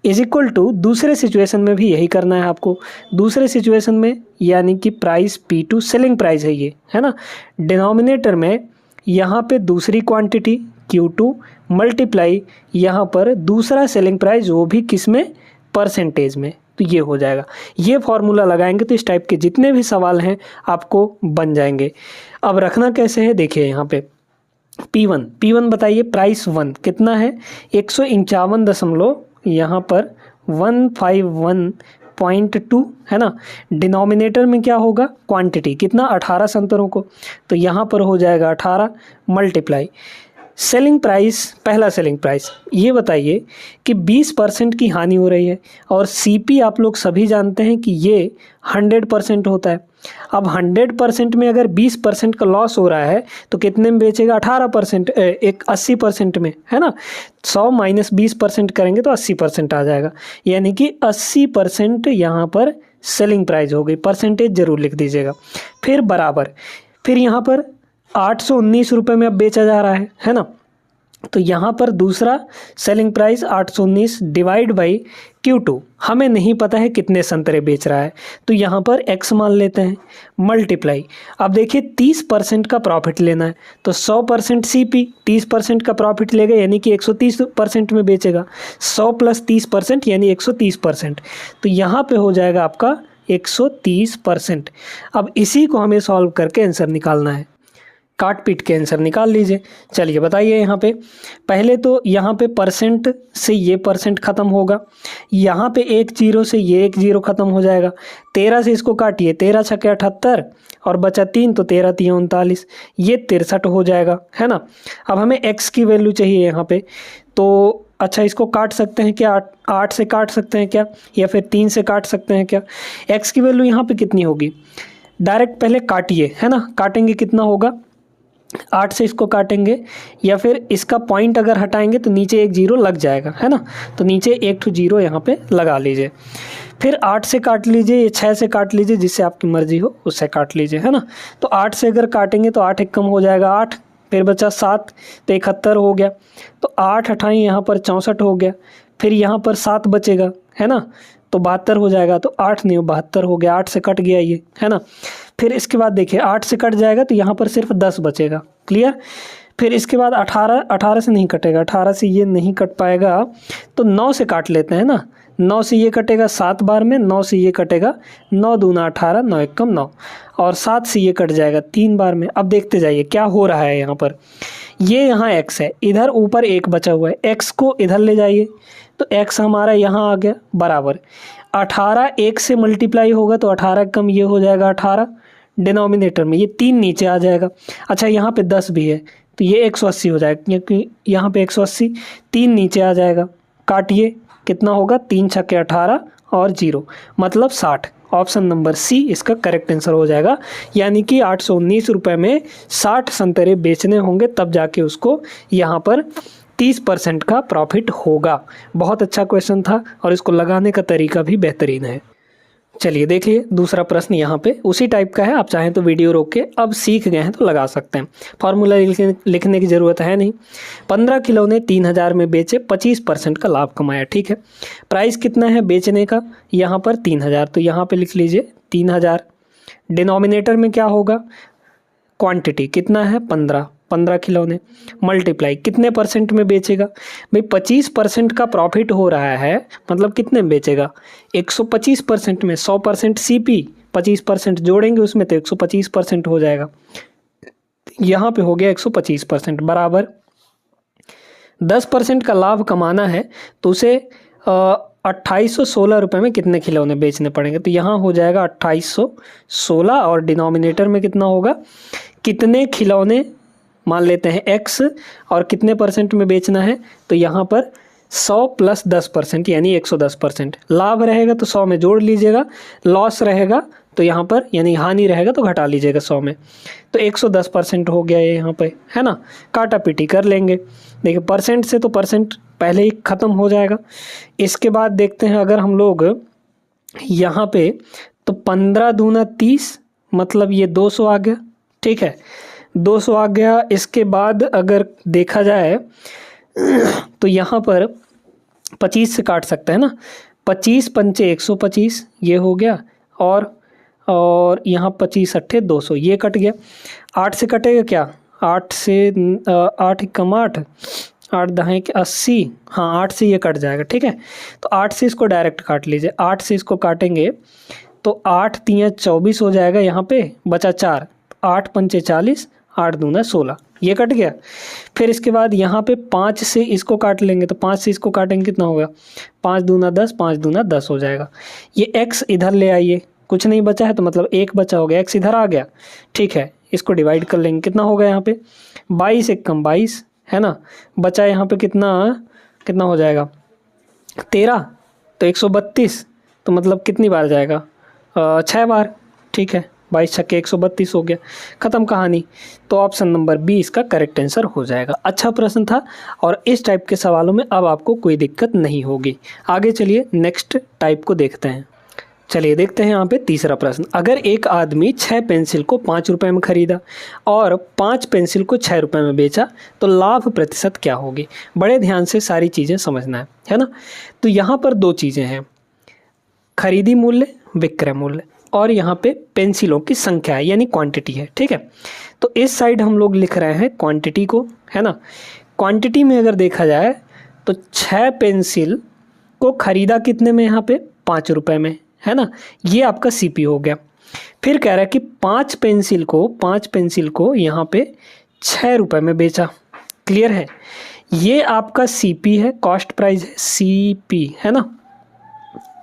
इज इक्वल टू दूसरे सिचुएशन में भी यही करना है आपको। दूसरे सिचुएशन में यानी कि प्राइस P2 सेलिंग प्राइस है ये, है ना। डिनोमिनेटर में यहाँ पे दूसरी क्वांटिटी Q2 मल्टीप्लाई यहाँ पर दूसरा सेलिंग प्राइस, वो भी किस में? परसेंटेज में। तो ये हो जाएगा। ये फॉर्मूला लगाएंगे तो इस टाइप के जितने भी सवाल हैं आपको बन जाएंगे। अब रखना कैसे है देखिए, यहाँ पे P1 बताइए, प्राइस 1 कितना है, 151 दशमलव यहाँ पर 151.2 है ना। डिनोमिनेटर में क्या होगा, क्वांटिटी कितना, 18 संतरों को, तो यहाँ पर हो जाएगा 18 मल्टीप्लाई सेलिंग प्राइस, पहला सेलिंग प्राइस। ये बताइए कि 20% की हानि हो रही है और CP आप लोग सभी जानते हैं कि ये 100% होता है। अब 100% में अगर 20% का लॉस हो रहा है तो कितने में बेचेगा, 18%, 80% में, है ना। 100 माइनस 20% करेंगे तो 80% आ जाएगा, यानी कि 80% यहाँ पर सेलिंग प्राइस हो गई। परसेंटेज जरूर लिख दीजिएगा। फिर बराबर, फिर यहाँ पर 819 रुपये में अब बेचा जा रहा है ना। तो यहाँ पर दूसरा selling price 819 divide by Q2, हमें नहीं पता है कितने संतरे बेच रहा है, तो यहाँ पर X मान लेते हैं, मल्टीप्लाई। अब देखिए 30% का प्रॉफिट लेना है तो 100% CP 30% का प्रॉफिट लेगा, यानी कि 130% में बेचेगा। 100 प्लस 30% यानी 130%, तो यहाँ पे हो जाएगा आपका 130%। अब इसी को हमें सॉल्व करके आंसर निकालना है, काट पीट के आंसर निकाल लीजिए। चलिए बताइए, यहाँ पे पहले तो यहाँ पे परसेंट से ये परसेंट ख़त्म होगा, यहाँ पे 1 जीरो से ये 1 जीरो ख़त्म हो जाएगा। 13 से इसको काटिए, 13 छक्के 78 और बचा 3, तो 13 तिया 39, ये 63 हो जाएगा, है ना। अब हमें X की वैल्यू चाहिए यहाँ पे, तो अच्छा इसको काट सकते हैं क्या, 8 से काट सकते हैं क्या, या फिर 3 से काट सकते हैं क्या। X की वैल्यू यहाँ पे कितनी होगी, डायरेक्ट पहले काटिए, है ना। काटेंगे कितना होगा, 8 से इसको काटेंगे या फिर इसका पॉइंट अगर हटाएंगे तो नीचे 1 जीरो लग जाएगा, है ना। तो नीचे 1 जीरो यहाँ पे लगा लीजिए। फिर 8 से काट लीजिए, ये 6 से काट लीजिए, जिससे आपकी मर्जी हो उससे काट लीजिए, है ना। तो 8 से अगर काटेंगे तो 8 एक कम हो जाएगा 8, फिर बचा 7 तो 71 हो गया। तो 8 अठाई यहाँ पर 64 हो गया। फिर यहाँ पर 7 बचेगा, है ना, तो 72 हो जाएगा। तो 8 नहीं 72 हो गया, 8 से कट गया ये, है ना। फिर इसके बाद देखिए 8 से कट जाएगा तो यहाँ पर सिर्फ 10 बचेगा, क्लियर। फिर इसके बाद 18 से नहीं कटेगा, 18 से ये नहीं कट पाएगा, तो 9 से काट लेते हैं ना। 9 से ये कटेगा 7 बार में, 9 से ये कटेगा 9 दूना 18, 9 एक कम 9, और 7 से ये कट जाएगा 3 बार में। अब देखते जाइए क्या हो रहा है यहाँ पर। ये यहाँ X है, इधर ऊपर 1 बचा हुआ है, X को इधर ले जाइए तो X हमारा यहाँ आ गया बराबर 18, 1 से मल्टीप्लाई होगा तो 18 कम ये हो जाएगा 18, डिनोमिनेटर में ये 3 नीचे आ जाएगा। अच्छा यहाँ पे 10 भी है तो ये 180 हो जाएगा, क्योंकि यहाँ पे 180, 3 नीचे आ जाएगा। काटिए, कितना होगा, 3 छक्के 18 और 0 मतलब 60। ऑप्शन नंबर C इसका करेक्ट आंसर हो जाएगा, यानी कि 819 रुपये में 60 संतरे बेचने होंगे, तब जाके उसको यहाँ पर 30% का प्रॉफिट होगा। बहुत अच्छा क्वेश्चन था और इसको लगाने का तरीका भी बेहतरीन है। चलिए देखिए दूसरा प्रश्न यहाँ पे उसी टाइप का है, आप चाहें तो वीडियो रोक के अब सीख गए हैं तो लगा सकते हैं, फार्मूला लिखने की ज़रूरत है नहीं। 15 खिलौने 3000 में बेचे, 25% का लाभ कमाया, ठीक है। प्राइस कितना है बेचने का, यहाँ पर 3000, तो यहाँ पे लिख लीजिए 3000। डिनोमिनेटर में क्या होगा, क्वांटिटी कितना है 15 खिलौने, मल्टीप्लाई कितने परसेंट में बेचेगा भाई, 25% का प्रॉफिट हो रहा है, मतलब कितने में बेचेगा 125% में। 100% CP 25% जोड़ेंगे उसमें तो 125% हो जाएगा, यहाँ पे हो गया 125% बराबर 10% का लाभ कमाना है तो उसे 2816 रुपये में कितने खिलौने बेचने पड़ेंगे, तो यहाँ हो जाएगा 2816 और डिनोमिनेटर में कितना होगा, कितने खिलौने मान लेते हैं X और कितने परसेंट में बेचना है, तो यहाँ पर 100 प्लस 10% यानी 110%। लाभ रहेगा तो 100 में जोड़ लीजिएगा, लॉस रहेगा तो यहाँ पर यानी हानि रहेगा तो घटा लीजिएगा 100 में, तो 110% हो गया ये यहाँ पे, है ना। काटा पीटी कर लेंगे, देखिए परसेंट से तो परसेंट पहले ही ख़त्म हो जाएगा। इसके बाद देखते हैं अगर हम लोग यहाँ पे, तो 15 दूना 30 मतलब ये 200 आ गया, ठीक है, 200 आ गया। इसके बाद अगर देखा जाए तो यहाँ पर 25 से काट सकते हैं ना, 25 पंचे 125 ये हो गया, और यहाँ 25 अट्ठे 200 ये कट गया। 8 से कटेगा क्या, 8 से 8 कम 8, 8 दहाई के 80, हाँ 8 से ये कट जाएगा, ठीक है। तो 8 से इसको डायरेक्ट काट लीजिए, 8 से इसको काटेंगे तो 8 तिया 24 हो जाएगा, यहाँ पे बचा 4, 8 पंचे 40, 8 दूना 16, ये कट गया। फिर इसके बाद यहाँ पे 5 से इसको काट लेंगे, तो 5 से इसको काटेंगे कितना होगा, 5 दूना 10, 5 दूना 10 हो जाएगा। ये x इधर ले आइए, कुछ नहीं बचा है तो मतलब 1 बचा हो गया, x इधर आ गया, ठीक है। इसको डिवाइड कर लेंगे, कितना होगा यहाँ पे 22 एक कम 22 है ना, बचा यहाँ पे कितना हो जाएगा 13, तो 132, तो मतलब कितनी बार जाएगा 6 बार, ठीक है। 22 छक्के 132 हो गया, ख़त्म कहानी। तो ऑप्शन नंबर बी इसका करेक्ट आंसर हो जाएगा। अच्छा प्रश्न था और इस टाइप के सवालों में अब आपको कोई दिक्कत नहीं होगी। आगे चलिए नेक्स्ट टाइप को देखते हैं। चलिए देखते हैं यहाँ पे तीसरा प्रश्न। अगर एक आदमी 6 पेंसिल को 5 रुपये में ख़रीदा और 5 पेंसिल को 6 रुपये में बेचा तो लाभ प्रतिशत क्या होगी। बड़े ध्यान से सारी चीज़ें समझना है ना। तो यहाँ पर 2 चीज़ें हैं, खरीदी मूल्य, विक्रय मूल्य, और यहाँ पे पेंसिलों की संख्या है यानी क्वांटिटी है, ठीक है। तो इस साइड हम लोग लिख रहे हैं क्वांटिटी को, है ना। क्वांटिटी में अगर देखा जाए तो 6 पेंसिल को ख़रीदा कितने में, यहाँ पे 5 रुपये में, है ना। ये आपका सीपी हो गया। फिर कह रहा है कि 5 पेंसिल को यहाँ पे 6 रुपये में बेचा। क्लियर है, ये आपका सीपी है, कॉस्ट प्राइस है, सीपी है ना,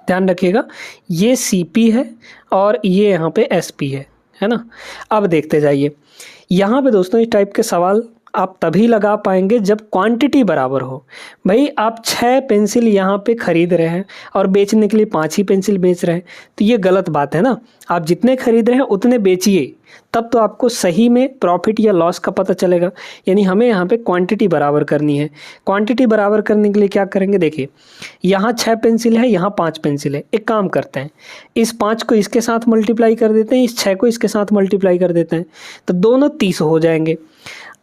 ध्यान रखिएगा। ये सीपी है और ये यहाँ पे एसपी है ना। अब देखते जाइए यहाँ पे दोस्तों, इस टाइप के सवाल आप तभी लगा पाएंगे जब क्वांटिटी बराबर हो। भाई आप 6 पेंसिल यहाँ पे ख़रीद रहे हैं और बेचने के लिए 5 ही पेंसिल बेच रहे हैं, तो ये गलत बात है ना। आप जितने खरीद रहे हैं उतने बेचिए, तब तो आपको सही में प्रॉफिट या लॉस का पता चलेगा। यानी हमें यहाँ पे क्वांटिटी बराबर करनी है। क्वांटिटी बराबर करने के लिए क्या करेंगे, देखिए यहाँ 6 पेंसिल है, यहाँ 5 पेंसिल है। एक काम करते हैं, इस 5 को इसके साथ मल्टीप्लाई कर देते हैं, इस 6 को इसके साथ मल्टीप्लाई कर देते हैं, तो दोनों 30 हो जाएंगे।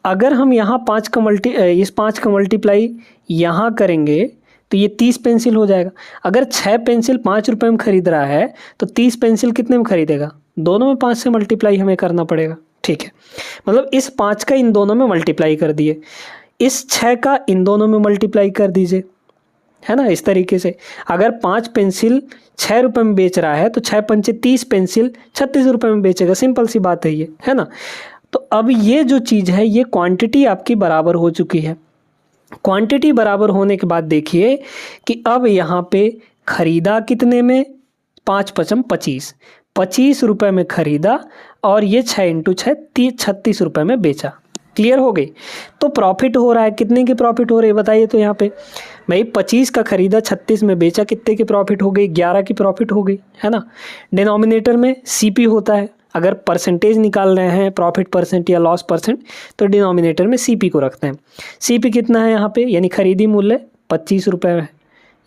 अगर हम यहाँ इस 5 का मल्टीप्लाई यहाँ करेंगे तो ये 30 पेंसिल हो जाएगा। अगर 6 पेंसिल 5 रुपये में ख़रीद रहा है तो 30 पेंसिल कितने में ख़रीदेगा, दोनों में 5 से मल्टीप्लाई हमें करना पड़ेगा, ठीक है। मतलब इस 5 का इन दोनों में मल्टीप्लाई कर दिए, इस 6 का इन दोनों में मल्टीप्लाई कर दीजिए, है ना। इस तरीके से अगर 5 पेंसिल 6 रुपये में बेच रहा है तो 6 पंचे 30 पेंसिल 36 रुपये में बेचेगा। सिंपल सी बात है ये, है ना। तो अब ये जो चीज़ है ये क्वांटिटी आपकी बराबर हो चुकी है। क्वांटिटी बराबर होने के बाद देखिए कि अब यहाँ पे ख़रीदा कितने में, 5 पचम 25, 25 रुपये में ख़रीदा और ये 6 × 6 36 रुपये में बेचा। क्लियर हो गई। तो प्रॉफिट हो रहा है, कितने की प्रॉफिट हो रही है बताइए। तो यहाँ पे भाई 25 का ख़रीदा 36 में बेचा, कितने की प्रॉफिट हो गई, 11 की प्रॉफिट हो गई, है ना। डिनोमिनेटर में सीपी होता है, अगर परसेंटेज निकाल रहे हैं प्रॉफिट परसेंट या लॉस परसेंट तो डिनोमिनेटर में सीपी को रखते हैं। सीपी कितना है यहाँ पे, यानी खरीदी मूल्य 25 रुपये है,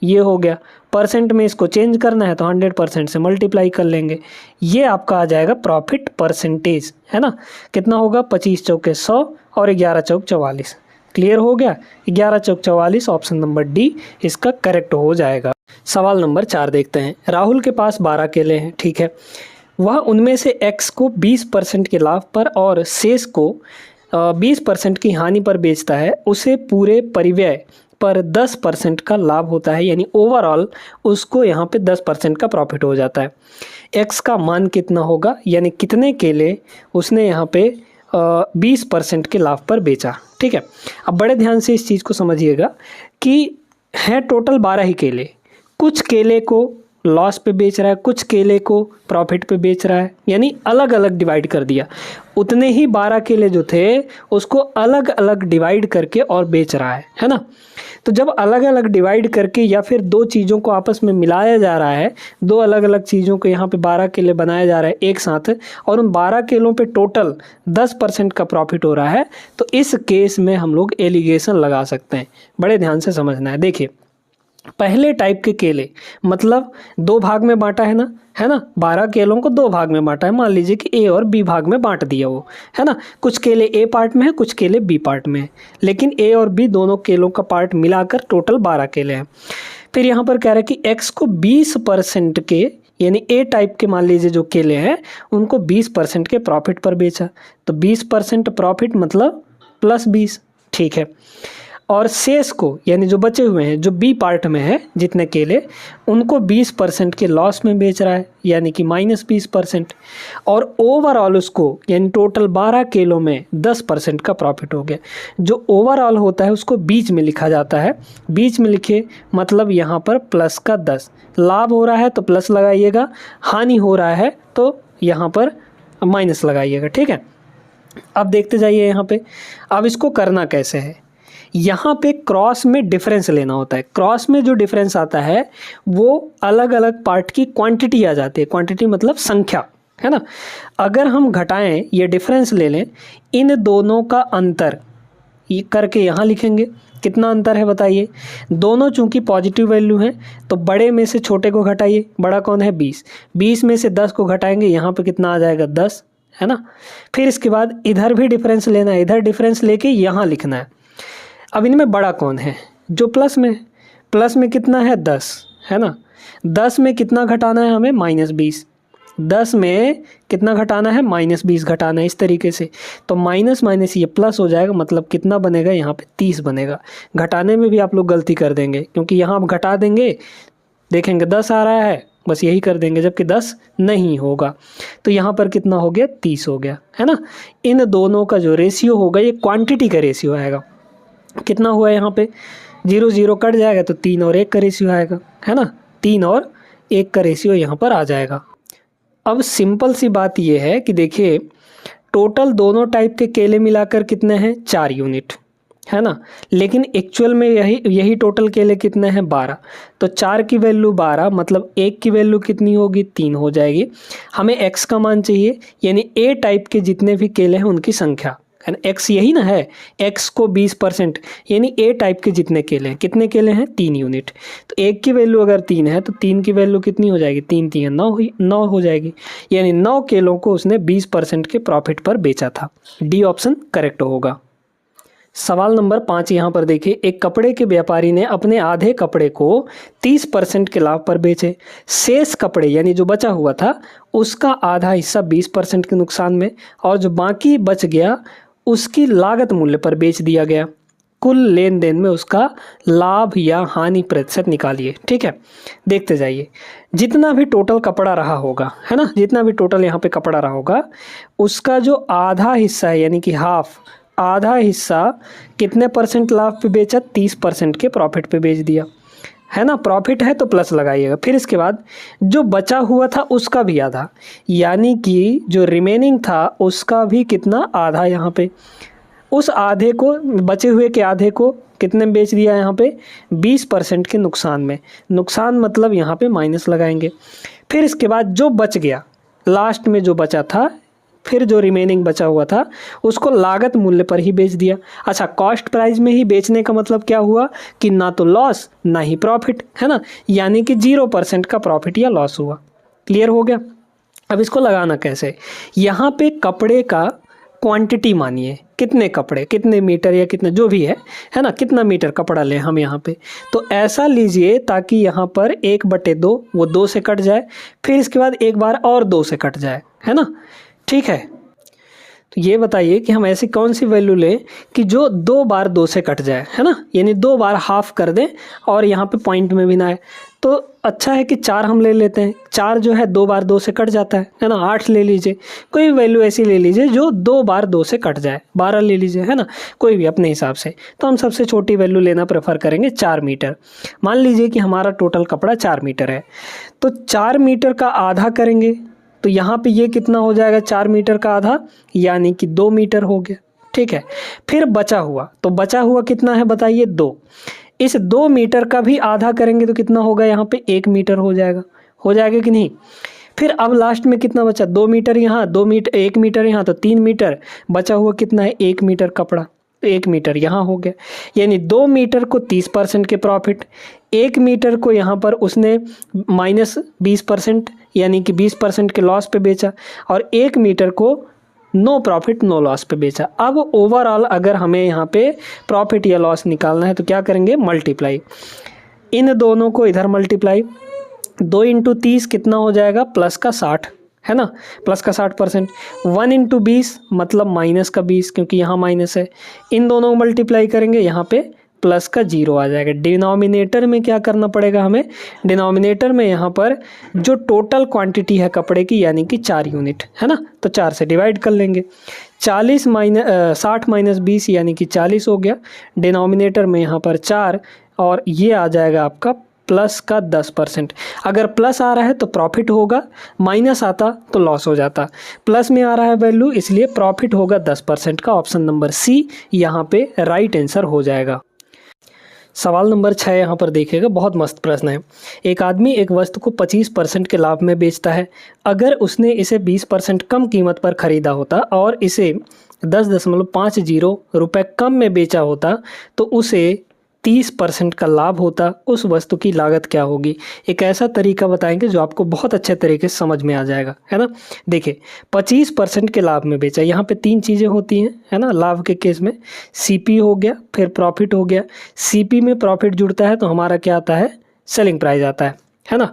ये हो गया। परसेंट में इसको चेंज करना है तो 100% से मल्टीप्लाई कर लेंगे, ये आपका आ जाएगा प्रॉफिट परसेंटेज, है ना। कितना होगा, 25 चौके 100 और 11 चौक 44। क्लियर हो गया, 11 चौक 44, ऑप्शन नंबर डी इसका करेक्ट हो जाएगा। सवाल नंबर 4 देखते हैं। राहुल के पास 12 केले हैं, ठीक है। वह उनमें से x को 20% के लाभ पर और शेष को 20% की हानि पर बेचता है। उसे पूरे परिव्यय पर 10% का लाभ होता है, यानी ओवरऑल उसको यहाँ पे 10% का प्रॉफिट हो जाता है। x का मान कितना होगा, यानी कितने केले उसने यहाँ पे 20% के लाभ पर बेचा, ठीक है। अब बड़े ध्यान से इस चीज़ को समझिएगा कि हैं टोटल 12 ही केले, कुछ केले को लॉस पे बेच रहा है, कुछ केले को प्रॉफिट पे बेच रहा है, यानी अलग अलग डिवाइड कर दिया। उतने ही 12 केले जो थे उसको अलग अलग डिवाइड करके और बेच रहा है ना। तो जब अलग अलग डिवाइड करके या फिर 2 चीज़ों को आपस में मिलाया जा रहा है, 2 अलग अलग चीज़ों को यहाँ पे 12 केले बनाया जा रहा है एक साथ, और उन 12 केलों पे टोटल 10% का प्रॉफिट हो रहा है, तो इस केस में हम लोग एलिगेशन लगा सकते हैं। बड़े ध्यान से समझना है। देखिए पहले टाइप के केले मतलब 2 भाग में बांटा है ना, 12 केलों को 2 भाग में बांटा है। मान लीजिए कि ए और बी भाग में बांट दिया वो, है ना। कुछ केले ए पार्ट में है, कुछ केले बी पार्ट में है, लेकिन ए और बी दोनों केलों का पार्ट मिलाकर टोटल 12 केले हैं। फिर यहाँ पर कह रहा है कि एक्स को 20% के, यानी ए टाइप के मान लीजिए जो केले हैं उनको 20% के प्रॉफिट पर बेचा, तो 20% प्रॉफिट मतलब +20, ठीक है। और शेष को यानी जो बचे हुए हैं जो बी पार्ट में है जितने केले उनको 20% के लॉस में बेच रहा है यानी कि -20%। और ओवरऑल उसको यानी टोटल 12 केलों में 10% का प्रॉफिट हो गया। जो ओवरऑल होता है उसको बीच में लिखा जाता है, बीच में लिखे मतलब यहाँ पर प्लस का 10। लाभ हो रहा है तो प्लस लगाइएगा, हानि हो रहा है तो यहाँ पर माइनस लगाइएगा। ठीक है, अब देखते जाइए यहाँ पे। अब इसको करना कैसे है, यहाँ पे क्रॉस में डिफरेंस लेना होता है। क्रॉस में जो डिफरेंस आता है वो अलग अलग पार्ट की क्वांटिटी आ जाती है। क्वांटिटी मतलब संख्या, है ना। अगर हम घटाएं, ये डिफरेंस ले लें, इन दोनों का अंतर ये करके यहाँ लिखेंगे। कितना अंतर है बताइए। दोनों चूंकि पॉजिटिव वैल्यू हैं तो बड़े में से छोटे को घटाइए। बड़ा कौन है 20, 20 में से 10 को घटाएंगे, यहाँ पे कितना आ जाएगा 10, है ना। फिर इसके बाद इधर भी डिफरेंस लेना है, इधर डिफरेंस लेके यहाँ लिखना है। अब इनमें बड़ा कौन है, जो प्लस में, प्लस में कितना है 10, है ना। 10 में कितना घटाना है हमें -20, 10 में कितना घटाना है -20 घटाना है, इस तरीके से। तो माइनस माइनस ये प्लस हो जाएगा, मतलब कितना बनेगा यहाँ पे 30 बनेगा। घटाने में भी आप लोग गलती कर देंगे क्योंकि यहाँ आप घटा देंगे, देखेंगे 10 आ रहा है, बस यही कर देंगे, जबकि 10 नहीं होगा। तो यहाँ पर कितना हो गया 30 हो गया, है ना। इन दोनों का जो रेशियो होगा ये क्वांटिटी का रेशियो आएगा। कितना हुआ यहाँ पे 0 0 कट जाएगा तो 3 और 1 का रेशियो आएगा, है ना। 3 और 1 का रेशियो यहाँ पर आ जाएगा। अब सिंपल सी बात ये है कि देखिए टोटल दोनों टाइप के केले मिलाकर कितने हैं 4 यूनिट, है ना। लेकिन एक्चुअल में यही टोटल केले कितने हैं 12। तो 4 की वैल्यू 12 मतलब 1 की वैल्यू कितनी होगी 3 हो जाएगी। हमें x का मान चाहिए, यानी ए टाइप के जितने भी केले हैं उनकी संख्या, x यही ना है। x को 20% यानी ए टाइप के जितने केले हैं, कितने केले हैं 3 यूनिट। तो 1 की वैल्यू अगर 3 है तो 3 की वैल्यू कितनी हो जाएगी 3 3 9 हो जाएगी। यानी 9 केलों को उसने 20% के प्रॉफिट पर बेचा था। डी ऑप्शन करेक्ट होगा। सवाल नंबर 5 यहाँ पर देखिए, एक कपड़े के व्यापारी ने अपने आधे कपड़े को 30% के लाभ पर बेचे। शेष कपड़े यानी जो बचा हुआ था उसका आधा हिस्सा 20% के नुकसान में और जो बाकी बच गया उसकी लागत मूल्य पर बेच दिया गया। कुल लेन देन में उसका लाभ या हानि प्रतिशत निकालिए। ठीक है, देखते जाइए। जितना भी टोटल कपड़ा रहा होगा, है ना, जितना भी टोटल यहाँ पे कपड़ा रहा होगा उसका जो आधा हिस्सा है यानी कि हाफ, आधा हिस्सा कितने % लाभ पे बेचा 30% के प्रॉफिट पे बेच दिया, है ना। प्रॉफिट है तो प्लस लगाइएगा। फिर इसके बाद जो बचा हुआ था उसका भी आधा, यानी कि जो रिमेनिंग था उसका भी कितना आधा, यहाँ पे उस आधे को, बचे हुए के आधे को कितने में बेच दिया यहाँ पे 20% के नुकसान में। नुकसान मतलब यहाँ पे माइनस लगाएंगे। फिर इसके बाद जो बच गया लास्ट में जो बचा था, फिर जो रिमेनिंग बचा हुआ था उसको लागत मूल्य पर ही बेच दिया। अच्छा, कॉस्ट प्राइस में ही बेचने का मतलब क्या हुआ कि ना तो लॉस ना ही प्रॉफिट, है ना, यानी कि 0% का प्रॉफिट या लॉस हुआ। क्लियर हो गया। अब इसको लगाना कैसे, यहाँ पे कपड़े का क्वांटिटी मानिए, कितने कपड़े, कितने मीटर या कितना जो भी है ना, कितना मीटर कपड़ा लें हम यहाँ पे। तो ऐसा लीजिए ताकि यहाँ पर 1/2 वो 2 से कट जाए, फिर इसके बाद एक बार और 2 से कट जाए, है ना। ठीक है, तो ये बताइए कि हम ऐसी कौन सी वैल्यू लें कि जो 2 बार 2 से कट जाए, है ना, यानी 2 बार हाफ कर दें और यहाँ पे पॉइंट में भी ना आए। तो अच्छा है कि 4 हम ले लेते हैं। 4 जो है 2 बार 2 से कट जाता है ना। 8 ले लीजिए, कोई वैल्यू ऐसी ले लीजिए जो 2 बार 2 से कट जाए। 12 ले लीजिए, है ना, कोई भी अपने हिसाब से। तो हम सबसे छोटी वैल्यू लेना प्रेफर करेंगे 4 मीटर। मान लीजिए कि हमारा टोटल कपड़ा 4 मीटर है, तो 4 मीटर का आधा करेंगे तो यहाँ पे ये कितना हो जाएगा 4 मीटर का आधा, यानी कि 2 मीटर हो गया। ठीक है, फिर बचा हुआ, तो बचा हुआ कितना है बताइए 2। इस 2 मीटर का भी आधा करेंगे तो कितना होगा यहाँ पे 1 मीटर हो जाएगा कि नहीं। फिर अब लास्ट में कितना बचा 2 मीटर यहाँ, 2 मीटर, 1 मीटर यहाँ, तो 3 मीटर। बचा हुआ कितना है 1 मीटर कपड़ा, 1 मीटर यहाँ हो गया। यानी 2 मीटर को 30% के प्रॉफिट, 1 मीटर को यहाँ पर उसने -20% यानी कि 20% के लॉस पे बेचा और 1 मीटर को नो प्रॉफिट नो लॉस पे बेचा। अब ओवरऑल अगर हमें यहाँ पे प्रॉफिट या लॉस निकालना है तो क्या करेंगे, मल्टीप्लाई। इन दोनों को इधर मल्टीप्लाई, 2 × 30 कितना हो जाएगा प्लस का 60, है ना, प्लस का 60%। 1 × 20 मतलब माइनस का 20, क्योंकि यहाँ माइनस है। इन दोनों को मल्टीप्लाई करेंगे, यहाँ पे प्लस का 0 आ जाएगा। डिनोमिनेटर में क्या करना पड़ेगा हमें, डिनोमिनेटर में यहाँ पर जो टोटल क्वांटिटी है कपड़े की यानी कि 4 यूनिट है ना, तो 4 से डिवाइड कर लेंगे। 60 माइनस 20 यानी कि 40 हो गया। डिनोमिनेटर में यहाँ पर 4 और ये आ जाएगा आपका प्लस का 10%। अगर प्लस आ रहा है तो प्रॉफिट होगा, माइनस आता तो लॉस हो जाता। प्लस में आ रहा है वैल्यू इसलिए प्रॉफिट होगा 10% का। ऑप्शन नंबर सी यहाँ पे राइट आंसर हो जाएगा। सवाल नंबर 6 यहाँ पर देखिएगा, बहुत मस्त प्रश्न है। एक आदमी एक वस्तु को 25% के लाभ में बेचता है। अगर उसने इसे 20% कम कीमत पर खरीदा होता और इसे 10.50 रुपये कम में बेचा होता तो उसे 30% का लाभ होता। उस वस्तु की लागत क्या होगी? एक ऐसा तरीका बताएंगे जो आपको बहुत अच्छे तरीके से समझ में आ जाएगा, है ना। देखिए 25% के लाभ में बेचा, यहाँ पे 3 चीज़ें होती हैं, है ना। लाभ के केस में सीपी हो गया, फिर प्रॉफिट हो गया। सीपी में प्रॉफिट जुड़ता है तो हमारा क्या आता है, सेलिंग प्राइस आता है ना।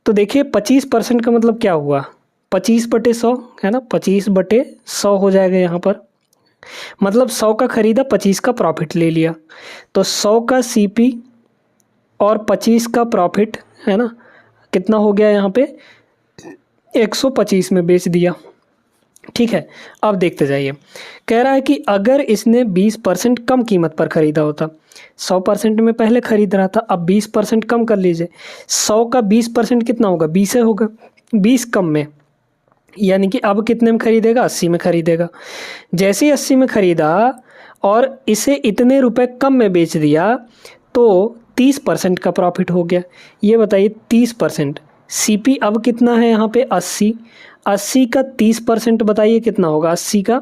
तो देखिए 25% का मतलब क्या हुआ, 25/100 है ना, 25/100 हो जाएगा यहाँ पर। मतलब 100 का खरीदा, 25 का प्रॉफिट ले लिया, तो 100 का सीपी और 25 का प्रॉफिट है ना, कितना हो गया यहाँ पे 125 में बेच दिया। ठीक है, अब देखते जाइए। कह रहा है कि अगर इसने 20% कम कीमत पर ख़रीदा होता, 100% में पहले ख़रीद रहा था, अब 20% कम कर लीजिए। 100 का 20% कितना होगा, 20 होगा, 20 कम में, यानी कि अब कितने में ख़रीदेगा, 80 में ख़रीदेगा। जैसे ही 80 में ख़रीदा और इसे इतने रुपए कम में बेच दिया तो 30% का प्रॉफिट हो गया। ये बताइए 30%, सीपी अब कितना है यहाँ पे 80, 80 का 30% बताइए कितना होगा, 80 का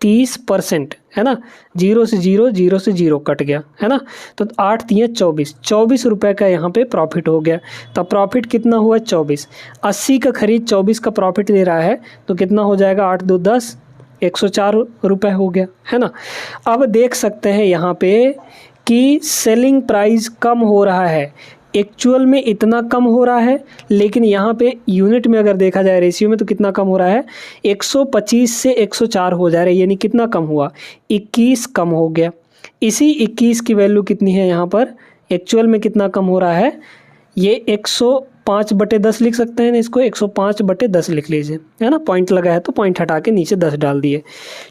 30% है ना, 0 से 0, 0 से 0 कट गया है ना, तो 8 दिए 24, 24 रुपये का यहाँ पे प्रॉफिट हो गया। तो प्रॉफिट कितना हुआ 24, 80 का खरीद 24 का प्रॉफिट दे रहा है तो कितना हो जाएगा 8 2 10, 104 रुपये हो गया है ना। अब देख सकते हैं यहाँ पे कि सेलिंग प्राइस कम हो रहा है, एक्चुअल में इतना कम हो रहा है, लेकिन यहाँ पे यूनिट में अगर देखा जाए रेशियो में तो कितना कम हो रहा है, 125 से 104 हो जा रहा है, यानी कितना कम हुआ, 21 कम हो गया। इसी 21 की वैल्यू कितनी है यहाँ पर, एक्चुअल में कितना कम हो रहा है, ये 105/10 लिख सकते हैं इसको, 105/10 लिख लीजिए, है ना। पॉइंट लगा है तो पॉइंट हटा के नीचे 10 डाल दिए।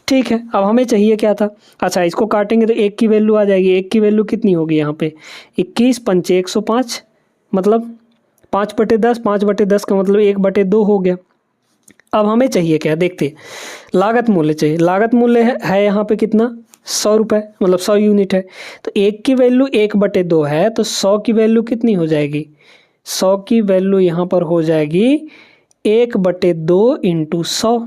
ठीक है, अब हमें चाहिए क्या था, अच्छा इसको काटेंगे तो 1 की वैल्यू आ जाएगी। 1 की वैल्यू कितनी होगी यहाँ पे, 21 पंचे 105, मतलब 5/10, 5/10 का मतलब 1/2 हो गया। अब हमें चाहिए क्या, देखते, लागत मूल्य चाहिए। लागत मूल्य है यहाँ पे कितना, 100 रुपये, मतलब 100 यूनिट है, तो 1 की वैल्यू 1/2 है, तो 100 की वैल्यू कितनी हो जाएगी, 100 की वैल्यू यहाँ पर हो जाएगी 1/2 इंटू 100,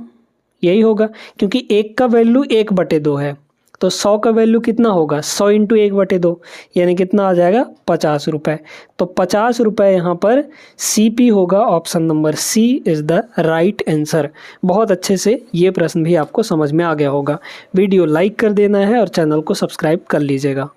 यही होगा, क्योंकि 1 का वैल्यू 1/2 है, तो 100 का वैल्यू कितना होगा, 100 इंटू 1/2, यानी कितना आ जाएगा 50 रुपये। तो 50 रुपये यहाँ पर सीपी होगा। Option number C is the right answer. बहुत अच्छे से ये प्रश्न भी आपको समझ में आ गया होगा। वीडियो लाइक कर देना है और चैनल को सब्सक्राइब कर लीजिएगा।